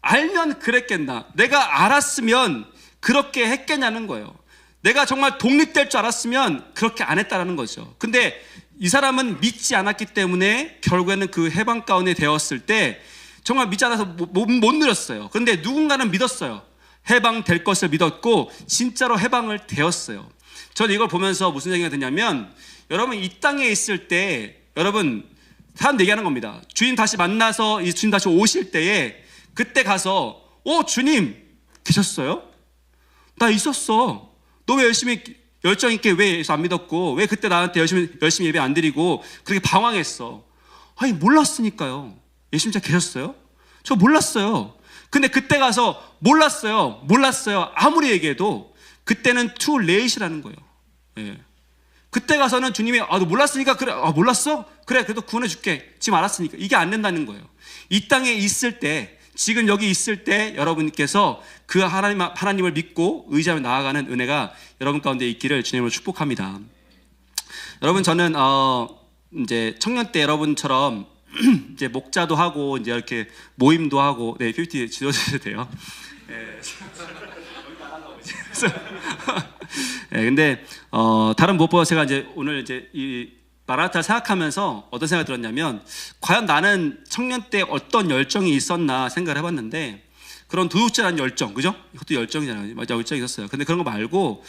알면 그랬겠나? 내가 알았으면 그렇게 했겠냐는 거예요. 내가 정말 독립될 줄 알았으면 그렇게 안 했다는 거죠. 근데 이 사람은 믿지 않았기 때문에 결국에는 그 해방 가운데 되었을 때 정말 믿지 않아서 못 누렸어요. 그런데 누군가는 믿었어요. 해방될 것을 믿었고 진짜로 해방을 되었어요. 저는 이걸 보면서 무슨 생각이 드냐면, 여러분 이 땅에 있을 때 여러분 사람 얘기하는 겁니다. 주님 다시 만나서 이 주님 다시 오실 때에 그때 가서 주님 계셨어요? 나 있었어. 너 왜 열정 있게 왜 예수 안 믿었고, 왜 그때 나한테 열심히 예배 안 드리고 그렇게 방황했어? 아니 몰랐으니까요. 예수님 진짜 계셨어요? 저 몰랐어요. 근데 그때 가서 몰랐어요 아무리 얘기해도 그때는 too late이라는 거예요. 예. 그때 가서는 주님이 너 몰랐으니까 그래, 몰랐어? 그래, 그래도 구원해 줄게. 지금 알았으니까. 이게 안 된다는 거예요. 이 땅에 있을 때, 지금 여기 있을 때 여러분께서 그 하나님을 믿고 의지하며 나아가는 은혜가 여러분 가운데 있기를 주님으로 축복합니다. 여러분, 저는 이제 청년 때 여러분처럼 이제 목자도 하고 이제 이렇게 모임도 하고, 네, 50 지도자도 돼요. 네. 네, 근데 다른 무엇보다 제가 이제 오늘 이제 이 마라나타를 생각하면서 어떤 생각이 들었냐면, 과연 나는 청년 때 어떤 열정이 있었나 생각을 해봤는데, 그런 도둑질하는 열정, 그죠? 이것도 열정이잖아요. 맞아, 열정이 있었어요. 근데 그런 거 말고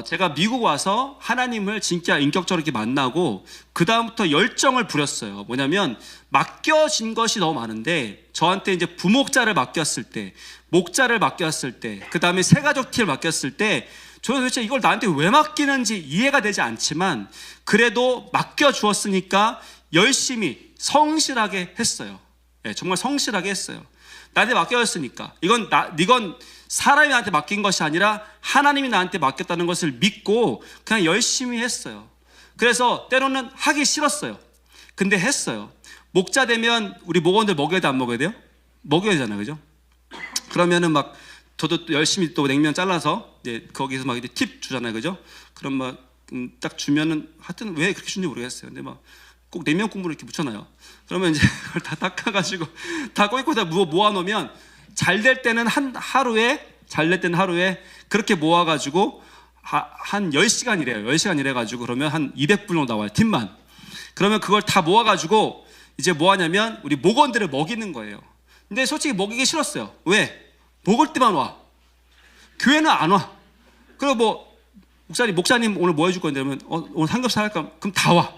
제가 미국 와서 하나님을 진짜 인격적으로 이렇게 만나고 그 다음부터 열정을 부렸어요. 뭐냐면 맡겨진 것이 너무 많은데, 저한테 이제 부목자를 맡겼을 때, 목자를 맡겼을 때, 그 다음에 새가족 티를 맡겼을 때, 저는 도대체 이걸 나한테 왜 맡기는지 이해가 되지 않지만 그래도 맡겨주었으니까 열심히 성실하게 했어요. 네, 정말 성실하게 했어요. 나한테 맡겨졌으니까. 이건 사람이 나한테 맡긴 것이 아니라 하나님이 나한테 맡겼다는 것을 믿고 그냥 열심히 했어요. 그래서 때로는 하기 싫었어요. 근데 했어요. 목자 되면 우리 목원들 먹여야 돼, 안 먹여야 돼요? 먹여야 되잖아요, 그죠? 그러면은 막 저도 또 열심히 또 냉면 잘라서 이제 거기서 막 이제 팁 주잖아요, 그죠? 그럼 막 딱 주면은 하여튼 왜 그렇게 주는지 모르겠어요. 근데 막 꼭 냉면 국물을 이렇게 묻혀놔요. 그러면 이제 그걸 다 닦아가지고 다 꼬이고 다 모아놓으면 잘 될 때는 하루에 그렇게 모아가지고 한 10시간 일해요. 10시간 일해가지고 그러면 한 200불 정도 나와요, 팁만. 그러면 그걸 다 모아가지고 이제 뭐 하냐면 우리 목원들을 먹이는 거예요. 근데 솔직히 먹이기 싫었어요. 왜? 먹을 때만 와. 교회는 안 와. 그리고 뭐 목사님 오늘 뭐 해줄 건데 그러면 오늘 삼겹살 할까? 그럼 다 와.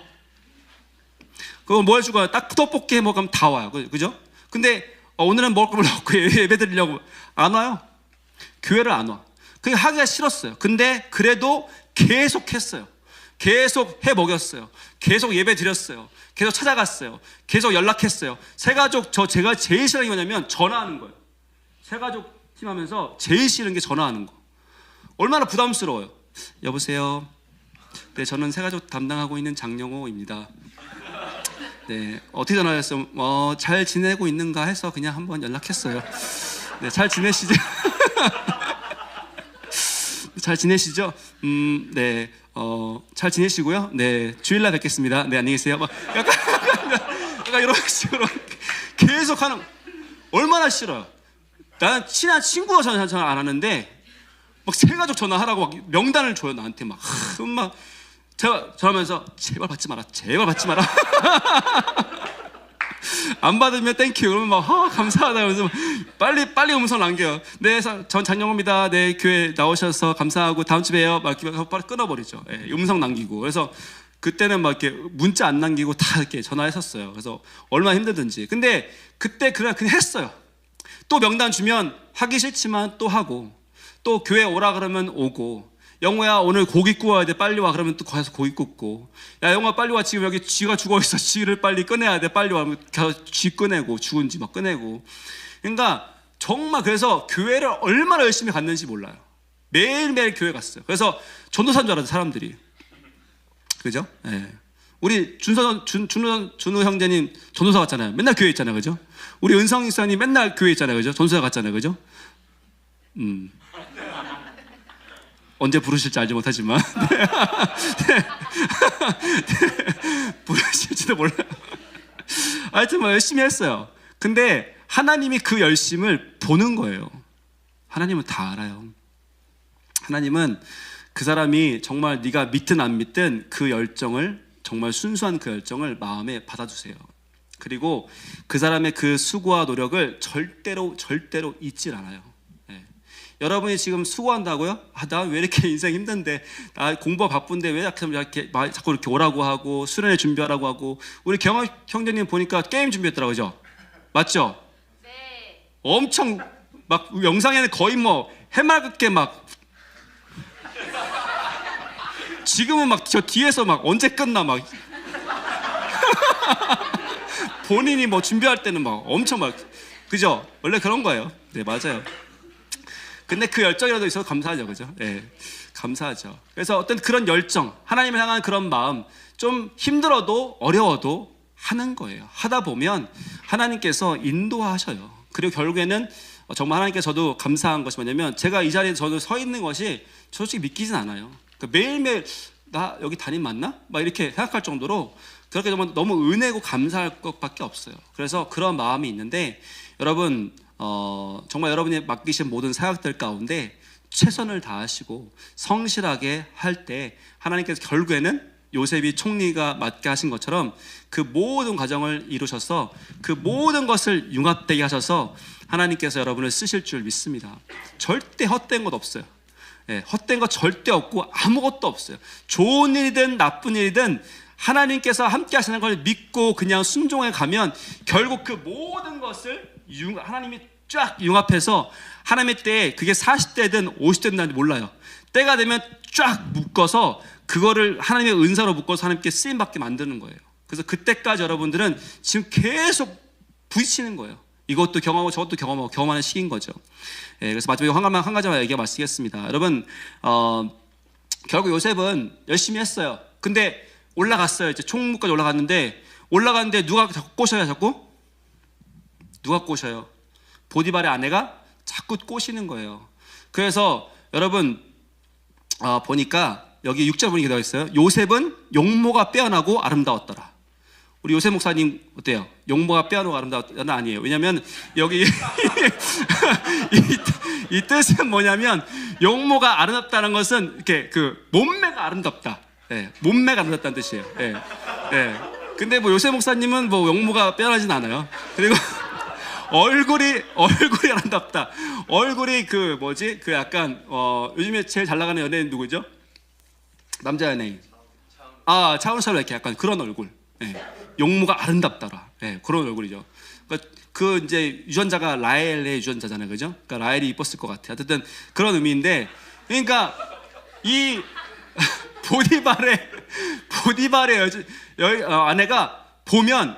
그거 뭐 해줄 거야? 딱 떡볶이 해 먹으면 다 와요. 그죠? 근데 오늘은 먹을 걸 넣고 예배 드리려고 안 와요. 교회를 안 와. 그게 하기가 싫었어요. 근데 그래도 계속 했어요. 계속 해 먹였어요. 계속 예배 드렸어요. 계속 찾아갔어요. 계속 연락했어요. 새가족 제가 제일 싫은 게 뭐냐면 전화하는 거예요. 새가족 팀 하면서 제일 싫은 게 전화하는 거. 얼마나 부담스러워요. 여보세요. 네, 저는 새가족 담당하고 있는 장영호입니다. 네, 어떻게 전화했어요? 잘 지내고 있는가 해서 그냥 한번 연락했어요. 네, 잘 지내시죠? 잘 지내시죠? 네, 잘 지내시고요. 네, 주일날 뵙겠습니다. 네, 안녕히 계세요. 막 약간 이런 식으로 계속 하는, 얼마나 싫어요. 나는 친한 친구가 전화 안 하는데 막 새가족 전화하라고 막 명단을 줘요, 나한테 막. 제가 전화하면서 제발 받지 마라. 안 받으면 땡큐 그러면 막 감사하다 그래서 빨리 음성 남겨요. 네, 전 장영호입니다. 네, 교회 나오셔서 감사하고 다음 주에 봬요. 막 이렇게 빨리 끊어버리죠. 예, 음성 남기고. 그래서 그때는 막 이렇게 문자 안 남기고 다 이렇게 전화했었어요. 그래서 얼마나 힘들든지. 근데 그때 그냥 했어요. 또 명단 주면 하기 싫지만 또 하고, 또 교회 오라 그러면 오고, 영호야 오늘 고기 구워야 돼 빨리 와 그러면 또 가서 고기 굽고, 야 영호야 빨리 와 지금 여기 쥐가 죽어있어 쥐를 빨리 꺼내야 돼 빨리 와 가서 쥐 꺼내고 죽은 쥐 막 꺼내고. 그러니까 정말 그래서 교회를 얼마나 열심히 갔는지 몰라요. 매일매일 교회 갔어요. 그래서 전도사인 줄 알았어요 사람들이. 그죠? 네. 우리 준우 형제님 전도사 갔잖아요. 맨날 교회 있잖아요. 그죠? 우리 은성 목사님 맨날 교회 있잖아요. 그죠? 전도사 갔잖아요. 그죠? 언제 부르실지 알지 못하지만 부르실지도 몰라요. 하여튼 뭐 열심히 했어요. 근데 하나님이 그 열심을 보는 거예요. 하나님은 다 알아요. 하나님은 그 사람이 정말 네가 믿든 안 믿든 그 열정을, 정말 순수한 그 열정을 마음에 받아주세요. 그리고 그 사람의 그 수고와 노력을 절대로 잊질 않아요. 여러분이 지금 수고한다고요? 나 왜 이렇게 인생 힘든데, 나 공부 바쁜데 왜 이렇게 자꾸 이렇게 오라고 하고 수련회 준비하라고 하고. 우리 경학 형제님 보니까 게임 준비했더라고요. 그죠? 맞죠? 네. 엄청 막 영상에는 거의 뭐 해맑게 막, 지금은 막 저 뒤에서 막 언제 끝나 막 본인이 뭐 준비할 때는 막 엄청 막, 그죠? 원래 그런 거예요. 네, 맞아요. 근데 그 열정이라도 있어서 감사하죠. 그죠? 예, 감사하죠. 그래서 어떤 그런 열정, 하나님을 향한 그런 마음, 좀 힘들어도 어려워도 하는 거예요. 하다 보면 하나님께서 인도하셔요. 그리고 결국에는 정말 하나님께서 저도 감사한 것이 뭐냐면, 제가 이 자리에 저도 서 있는 것이 솔직히 믿기진 않아요. 그러니까 매일매일 나 여기 담임 맞나? 막 이렇게 생각할 정도로 그렇게 정말 너무 은혜고 감사할 것밖에 없어요. 그래서 그런 마음이 있는데, 여러분 정말 여러분이 맡기신 모든 사역들 가운데 최선을 다하시고 성실하게 할 때 하나님께서 결국에는 요셉이 총리가 맡게 하신 것처럼 그 모든 과정을 이루셔서 그 모든 것을 융합되게 하셔서 하나님께서 여러분을 쓰실 줄 믿습니다. 절대 헛된 것 없어요. 예, 헛된 것 절대 없고 아무것도 없어요. 좋은 일이든 나쁜 일이든 하나님께서 함께 하시는 걸 믿고 그냥 순종해 가면 결국 그 모든 것을 하나님이 쫙 융합해서 하나님의 때에, 그게 40대든 50대든 몰라요, 때가 되면 쫙 묶어서 그거를 하나님의 은사로 묶어서 하나님께 쓰임받게 만드는 거예요. 그래서 그때까지 여러분들은 지금 계속 부딪히는 거예요. 이것도 경험하고 저것도 경험하고 경험하는 시기인 거죠. 예, 그래서 마지막에 한 가지만 얘기해 마치겠습니다. 여러분 결국 요셉은 열심히 했어요. 근데 올라갔어요. 이제 총무까지 올라갔는데 누가 자꾸 꼬셔요. 누가 꼬셔요? 보디발의 아내가 자꾸 꼬시는 거예요. 그래서 여러분 보니까 여기 6절 보니까 되어 있어요. 요셉은 용모가 빼어나고 아름다웠더라. 우리 요셉 목사님 어때요? 용모가 빼어나고 아름다웠다는 아니에요. 왜냐하면 여기 이 뜻은 뭐냐면, 용모가 아름답다는 것은 이렇게 그 몸매가 아름답다. 예, 몸매가 아름답다는 뜻이에요. 예, 예. 근데 뭐 요셉 목사님은 뭐 용모가 빼어나진 않아요. 그리고 얼굴이 아름답다. 얼굴이 그 뭐지? 그 약간 요즘에 제일 잘 나가는 연예인 누구죠? 남자 연예인. 차은우처럼 이렇게 약간 그런 얼굴. 예. 용모가 아름답더라. 예, 그런 얼굴이죠. 그러니까 그 이제 유전자가 라헬의 유전자잖아요, 그죠? 그러니까 라헬이 이뻤을 것 같아요. 어쨌든 그런 의미인데, 그러니까 이 보디발의 아내가 보면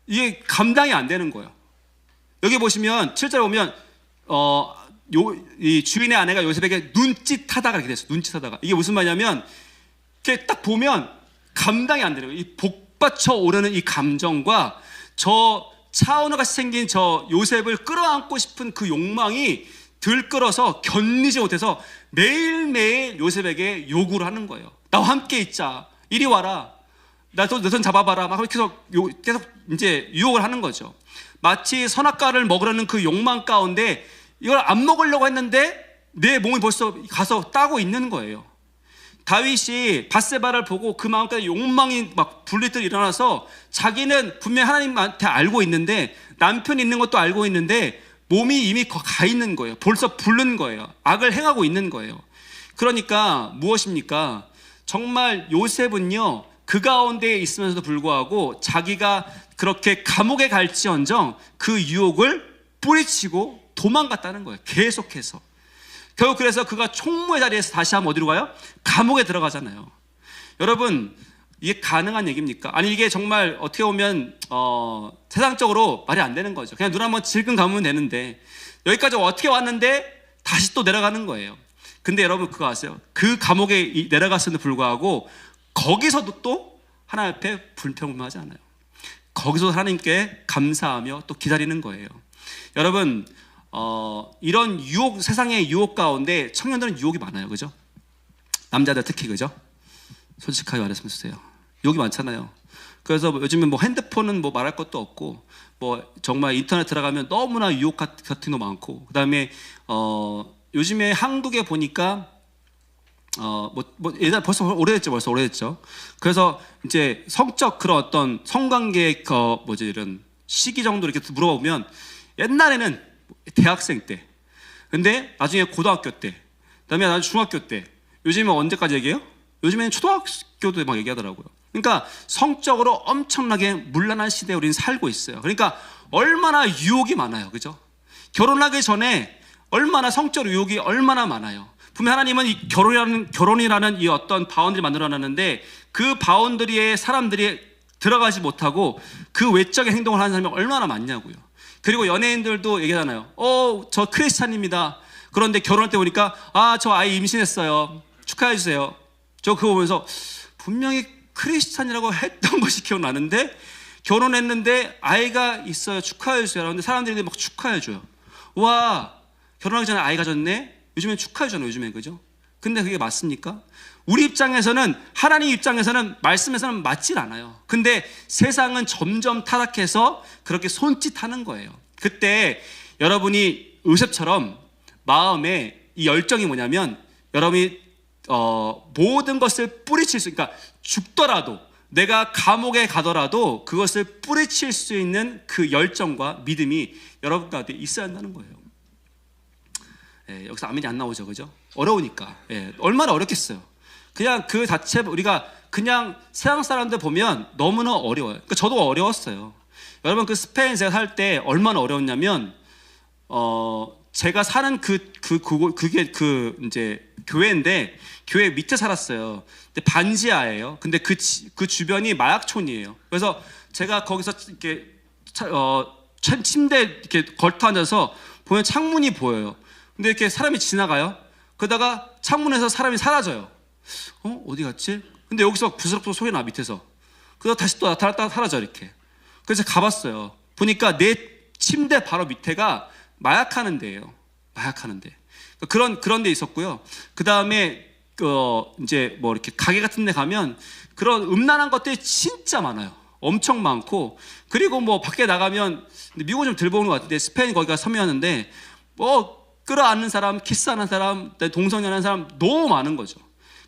이게 감당이 안 되는 거예요. 여기 보시면 7절에 보면 이 주인의 아내가 요셉에게 눈짓하다가 이렇게 됐어요. 눈짓하다가. 이게 무슨 말이냐면, 이렇게 딱 보면 감당이 안 되는 거예요. 이 복받쳐 오르는 이 감정과 저 차은우같이 생긴 저 요셉을 끌어안고 싶은 그 욕망이 들끓어서 견디지 못해서 매일매일 요셉에게 요구를 하는 거예요. 나와 함께 있자. 이리 와라. 너 손 잡아봐라. 막 계속 이제 유혹을 하는 거죠. 마치 선악과를 먹으려는 그 욕망 가운데 이걸 안 먹으려고 했는데 내 몸이 벌써 가서 따고 있는 거예요. 다윗이 밧세바를 보고 그 마음까지 욕망이 막 불리듯 일어나서 자기는 분명 하나님한테 알고 있는데, 남편이 있는 것도 알고 있는데 몸이 이미 가 있는 거예요. 벌써 부른 거예요. 악을 행하고 있는 거예요. 그러니까 무엇입니까? 정말 요셉은요, 그 가운데 있으면서도 불구하고 자기가 그렇게 감옥에 갈지언정 그 유혹을 뿌리치고 도망갔다는 거예요. 계속해서. 결국 그래서 그가 총무의 자리에서 다시 한번 어디로 가요? 감옥에 들어가잖아요. 여러분, 이게 가능한 얘기입니까? 아니, 이게 정말 어떻게 보면 세상적으로 말이 안 되는 거죠. 그냥 눈 한번 질끈 감으면 되는데, 여기까지 어떻게 왔는데 다시 또 내려가는 거예요. 근데 여러분 그거 아세요? 그 감옥에 내려갔음에도 불구하고 거기서도 또 하나님 앞에 불평하지 않아요. 거기서 하나님께 감사하며 또 기다리는 거예요. 여러분, 이런 유혹, 세상의 유혹 가운데 청년들은 유혹이 많아요. 그죠? 남자들 특히, 그죠? 솔직하게 말했으면 주세요. 유혹이 많잖아요. 그래서 요즘은 뭐 핸드폰은 뭐 말할 것도 없고, 뭐 정말 인터넷 들어가면 너무나 유혹 같은 거 많고, 그 다음에 요즘에 한국에 보니까 예전 벌써 오래됐죠. 그래서 이제 성적 그런 어떤 성관계 이런 시기 정도 이렇게 물어보면, 옛날에는 대학생 때, 근데 나중에 고등학교 때, 그다음에 나중에 중학교 때, 요즘은 언제까지 얘기해요? 요즘에는 초등학교도 막 얘기하더라고요. 그러니까 성적으로 엄청나게 문란한 시대에 우리는 살고 있어요. 그러니까 얼마나 유혹이 많아요, 그죠? 결혼하기 전에 얼마나 성적 유혹이 얼마나 많아요. 분명 하나님은 이 결혼이라는 이 어떤 바운드를 만들어놨는데, 그 바운드리에 사람들이 들어가지 못하고 그 외적인 행동을 하는 사람이 얼마나 많냐고요. 그리고 연예인들도 얘기하잖아요. 저 크리스찬입니다. 그런데 결혼할 때 보니까 저 아이 임신했어요. 축하해 주세요. 저 그거 보면서 분명히 크리스찬이라고 했던 것이 기억나는데, 결혼했는데 아이가 있어요. 축하해 주세요. 그런데 사람들이 막 축하해 줘요. 와, 결혼하기 전에 아이 가졌네. 요즘엔 축하해 주잖아요. 요즘엔, 그죠? 근데 그게 맞습니까? 우리 입장에서는, 하나님 입장에서는, 말씀에서는 맞질 않아요. 근데 세상은 점점 타락해서 그렇게 손짓하는 거예요. 그때 여러분이 요셉처럼 마음에 이 열정이 뭐냐면, 여러분이 모든 것을 뿌리칠 수, 그러니까 죽더라도, 내가 감옥에 가더라도 그것을 뿌리칠 수 있는 그 열정과 믿음이 여러분 가운데 있어야 한다는 거예요. 여기서 아멘이 안 나오죠, 그죠? 어려우니까. 얼마나 어렵겠어요. 그냥 그 자체, 우리가 그냥 세상 사람들 보면 너무나 어려워요. 그러니까 저도 어려웠어요. 여러분, 그 스페인 제가 살 때 얼마나 어려웠냐면, 제가 사는 그게 이제 교회인데, 교회 밑에 살았어요. 근데 반지하예요. 근데 그 주변이 마약촌이에요. 그래서 제가 거기서 이렇게 침대 이렇게 걸터 앉아서 보면 창문이 보여요. 근데 이렇게 사람이 지나가요. 그러다가 창문에서 사람이 사라져요. 어디 갔지? 근데 여기서 부스럭부스럭 소리 나, 밑에서. 그래서 다시 또 나타났다가 사라져, 이렇게. 그래서 가봤어요. 보니까 내 침대 바로 밑에가 마약하는 데예요. 마약하는 데. 그런 데 있었고요. 그 다음에 이제 뭐 이렇게 가게 같은 데 가면 그런 음란한 것들이 진짜 많아요. 엄청 많고, 그리고 뭐 밖에 나가면, 미국은 좀 덜 보는 것 같은데, 스페인 거기가 섬유하는데 뭐 끌어안는 사람, 키스하는 사람, 동성연하는 사람 너무 많은 거죠.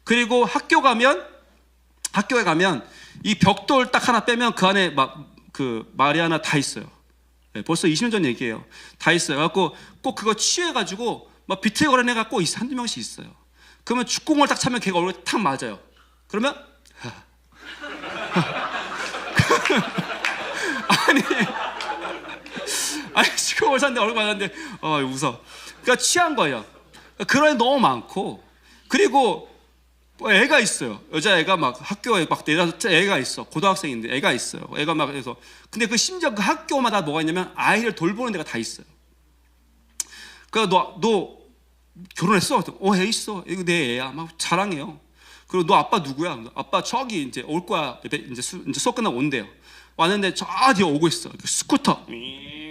그리고 학교에 가면 이 벽돌 딱 하나 빼면 그 안에 막 그 말이 하나 다 있어요. 벌써 20년 전 얘기예요. 다 있어요. 그래갖고 꼭 그거 취해가지고 막 비틀거리는 애가 꼭 한두 명씩 있어요. 그러면 축구공을 딱 차면 걔가 얼굴에 탁 맞아요. 그러면 아니 축구공을 찼는데 얼굴 맞았는데 웃어. 그러니까 취한 거예요. 그런 애 너무 많고, 그리고 애가 있어요. 여자애가 막 학교에 막 내려서 애가 있어. 고등학생인데 애가 있어요. 애가 막 그래서, 근데 그 심지어 그 학교마다 뭐가 있냐면 아이를 돌보는 데가 다 있어요. 그러니까 너 결혼했어? 애 있어. 이거 내 애야. 막 자랑해요. 그리고 너 아빠 누구야? 아빠 저기 이제 올 거야. 이제 수업 끝나고 온대요. 왔는데 저 뒤에 오고 있어. 스쿠터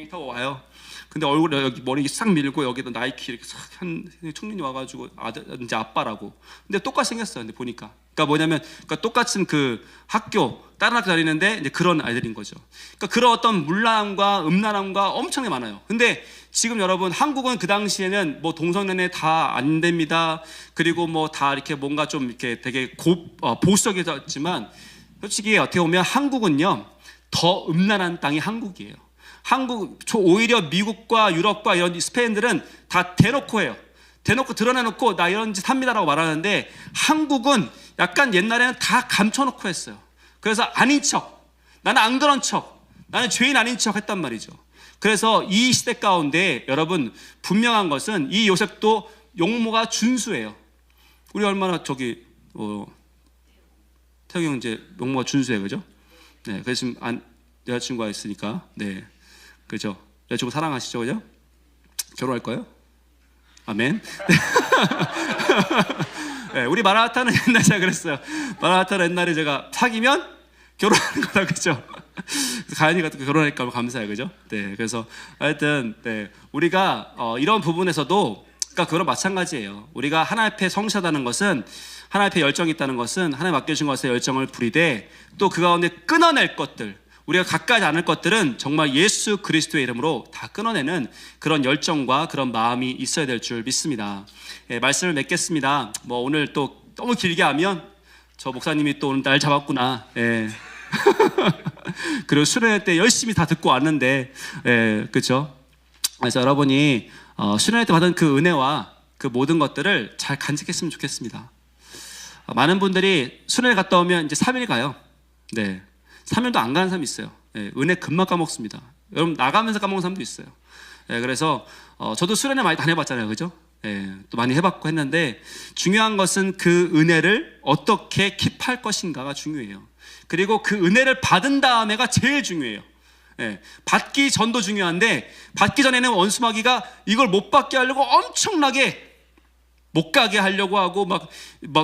타고 와요. 근데 얼굴에 여기 머리 싹 밀고 여기다 나이키 이렇게 싹 한 청년이 와가지고 이제 아빠라고. 근데 똑같이 생겼어요. 근데 보니까. 그러니까 뭐냐면, 그러니까 똑같은 그 학교 다른 학교 다니는데 이제 그런 아이들인 거죠. 그러니까 그런 어떤 문란함과 음란함과 엄청나게 많아요. 근데 지금 여러분 한국은 그 당시에는 뭐 동성연애 다 안 됩니다. 그리고 뭐 다 이렇게 뭔가 좀 이렇게 되게 보수적이었지만 솔직히 어떻게 보면 한국은요 더 음란한 땅이 한국이에요. 오히려 미국과 유럽과 이런 스페인들은 다 대놓고 해요. 대놓고 드러내놓고 나 이런 짓 합니다라고 말하는데 한국은 약간 옛날에는 다 감춰놓고 했어요. 그래서 아닌 척, 나는 안 그런 척, 나는 죄인 아닌 척 했단 말이죠. 그래서 이 시대 가운데 여러분 분명한 것은 이 요셉도 용모가 준수해요. 우리 얼마나 태영이 형 이제 용모가 준수해, 그죠? 네, 그래서 지금 여자친구가 있으니까, 네, 그죠? 여자친구 사랑하시죠, 그죠? 결혼할 거예요? 아멘. 네, 우리 마라타는 옛날에 제가 그랬어요. 마라타는 옛날에 제가 사귀면 결혼하는 거다, 그죠? 가연이가 또 결혼하니까 감사해요, 그죠? 네, 그래서 하여튼 네, 우리가 이런 부분에서도 그러니까 그거랑 마찬가지예요. 우리가 하나님 앞에 성실하다는 것은 하나님 앞에 열정이 있다는 것은 하나님 맡겨주신 것에 열정을 부리되 또 그 가운데 끊어낼 것들 우리가 갖가지 않을 것들은 정말 예수 그리스도의 이름으로 다 끊어내는 그런 열정과 그런 마음이 있어야 될 줄 믿습니다. 예, 말씀을 맺겠습니다. 뭐 오늘 또 너무 길게 하면 저 목사님이 또 오늘 날 잡았구나. 예. 그리고 수련회 때 열심히 다 듣고 왔는데, 예, 그렇죠? 그래서 여러분이 수련회 때 받은 그 은혜와 그 모든 것들을 잘 간직했으면 좋겠습니다. 많은 분들이 수련회 갔다 오면 이제 3일 가요. 네. 3일도 안 가는 사람이 있어요. 예, 은혜 금방 까먹습니다. 여러분 나가면서 까먹는 사람도 있어요. 예, 그래서 저도 수련회 많이 다녀봤잖아요, 그죠? 예, 또 많이 해봤고 했는데 중요한 것은 그 은혜를 어떻게 킵할 것인가가 중요해요. 그리고 그 은혜를 받은 다음에가 제일 중요해요. 예, 받기 전도 중요한데 받기 전에는 원수마귀가 이걸 못 받게 하려고 엄청나게 못 가게 하려고 하고 막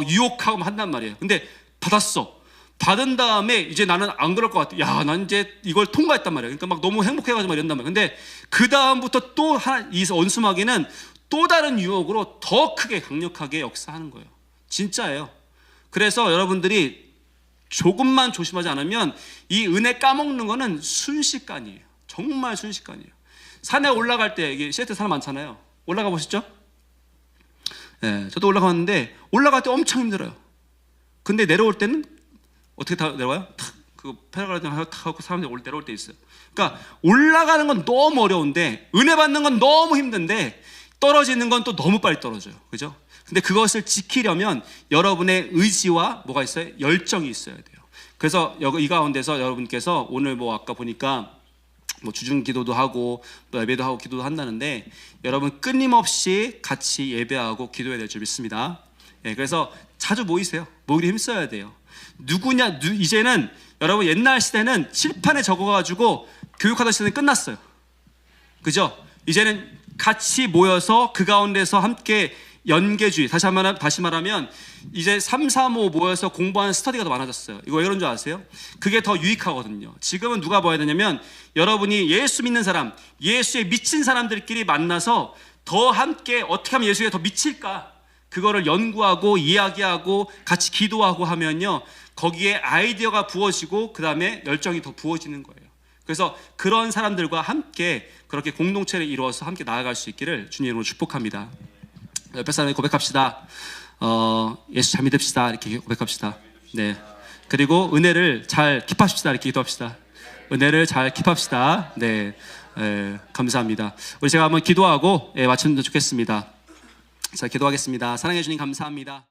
유혹하고 한단 말이에요. 근데 받았어. 받은 다음에 이제 나는 안 그럴 것 같아. 야, 난 이제 이걸 통과했단 말이야. 그러니까 막 너무 행복해가지고 막 이런단 말이야. 근데 그 다음부터 또 이 원수마귀는 또 다른 유혹으로 더 크게 강력하게 역사하는 거예요. 진짜예요. 그래서 여러분들이 조금만 조심하지 않으면 이 은혜 까먹는 거는 순식간이에요. 정말 순식간이에요. 산에 올라갈 때 이게 시애틀 사람 많잖아요. 올라가 보시죠. 네, 저도 올라갔는데 올라갈 때 엄청 힘들어요. 근데 내려올 때는 어떻게 다 내려와요? 탁, 그 패러글라이딩 하고 사람들이 내려올 때 있어요. 그러니까 올라가는 건 너무 어려운데 은혜 받는 건 너무 힘든데 떨어지는 건 또 너무 빨리 떨어져요. 그죠? 근데 그것을 지키려면 여러분의 의지와 뭐가 있어요? 열정이 있어야 돼요. 그래서 이 가운데서 여러분께서 오늘 뭐 아까 보니까 뭐 주중 기도도 하고 또 예배도 하고 기도도 한다는데 여러분 끊임없이 같이 예배하고 기도해야 될 줄 믿습니다. 예, 그래서 자주 모이세요. 모이기 힘써야 돼요. 이제는 여러분 옛날 시대는 칠판에 적어가지고 교육하던 시대는 끝났어요. 그죠? 이제는 같이 모여서 그 가운데서 함께 연계주의, 다시 말하면 이제 3, 4, 5 모여서 공부하는 스터디가 더 많아졌어요. 이거 왜 그런 줄 아세요? 그게 더 유익하거든요. 지금은 누가 봐야 되냐면 여러분이 예수 믿는 사람, 예수에 미친 사람들끼리 만나서 더 함께 어떻게 하면 예수에 더 미칠까? 그거를 연구하고 이야기하고 같이 기도하고 하면요, 거기에 아이디어가 부어지고 그 다음에 열정이 더 부어지는 거예요. 그래서 그런 사람들과 함께 그렇게 공동체를 이루어서 함께 나아갈 수 있기를 주님으로 축복합니다. 옆에 사람이 고백합시다. 예수 잘 믿읍시다. 이렇게 고백합시다. 네. 그리고 은혜를 잘 킵합시다. 이렇게 기도합시다. 은혜를 잘 킵합시다. 네. 감사합니다. 우리 제가 한번 기도하고 마치면 좋겠습니다. 자, 기도하겠습니다. 사랑해 주님 감사합니다.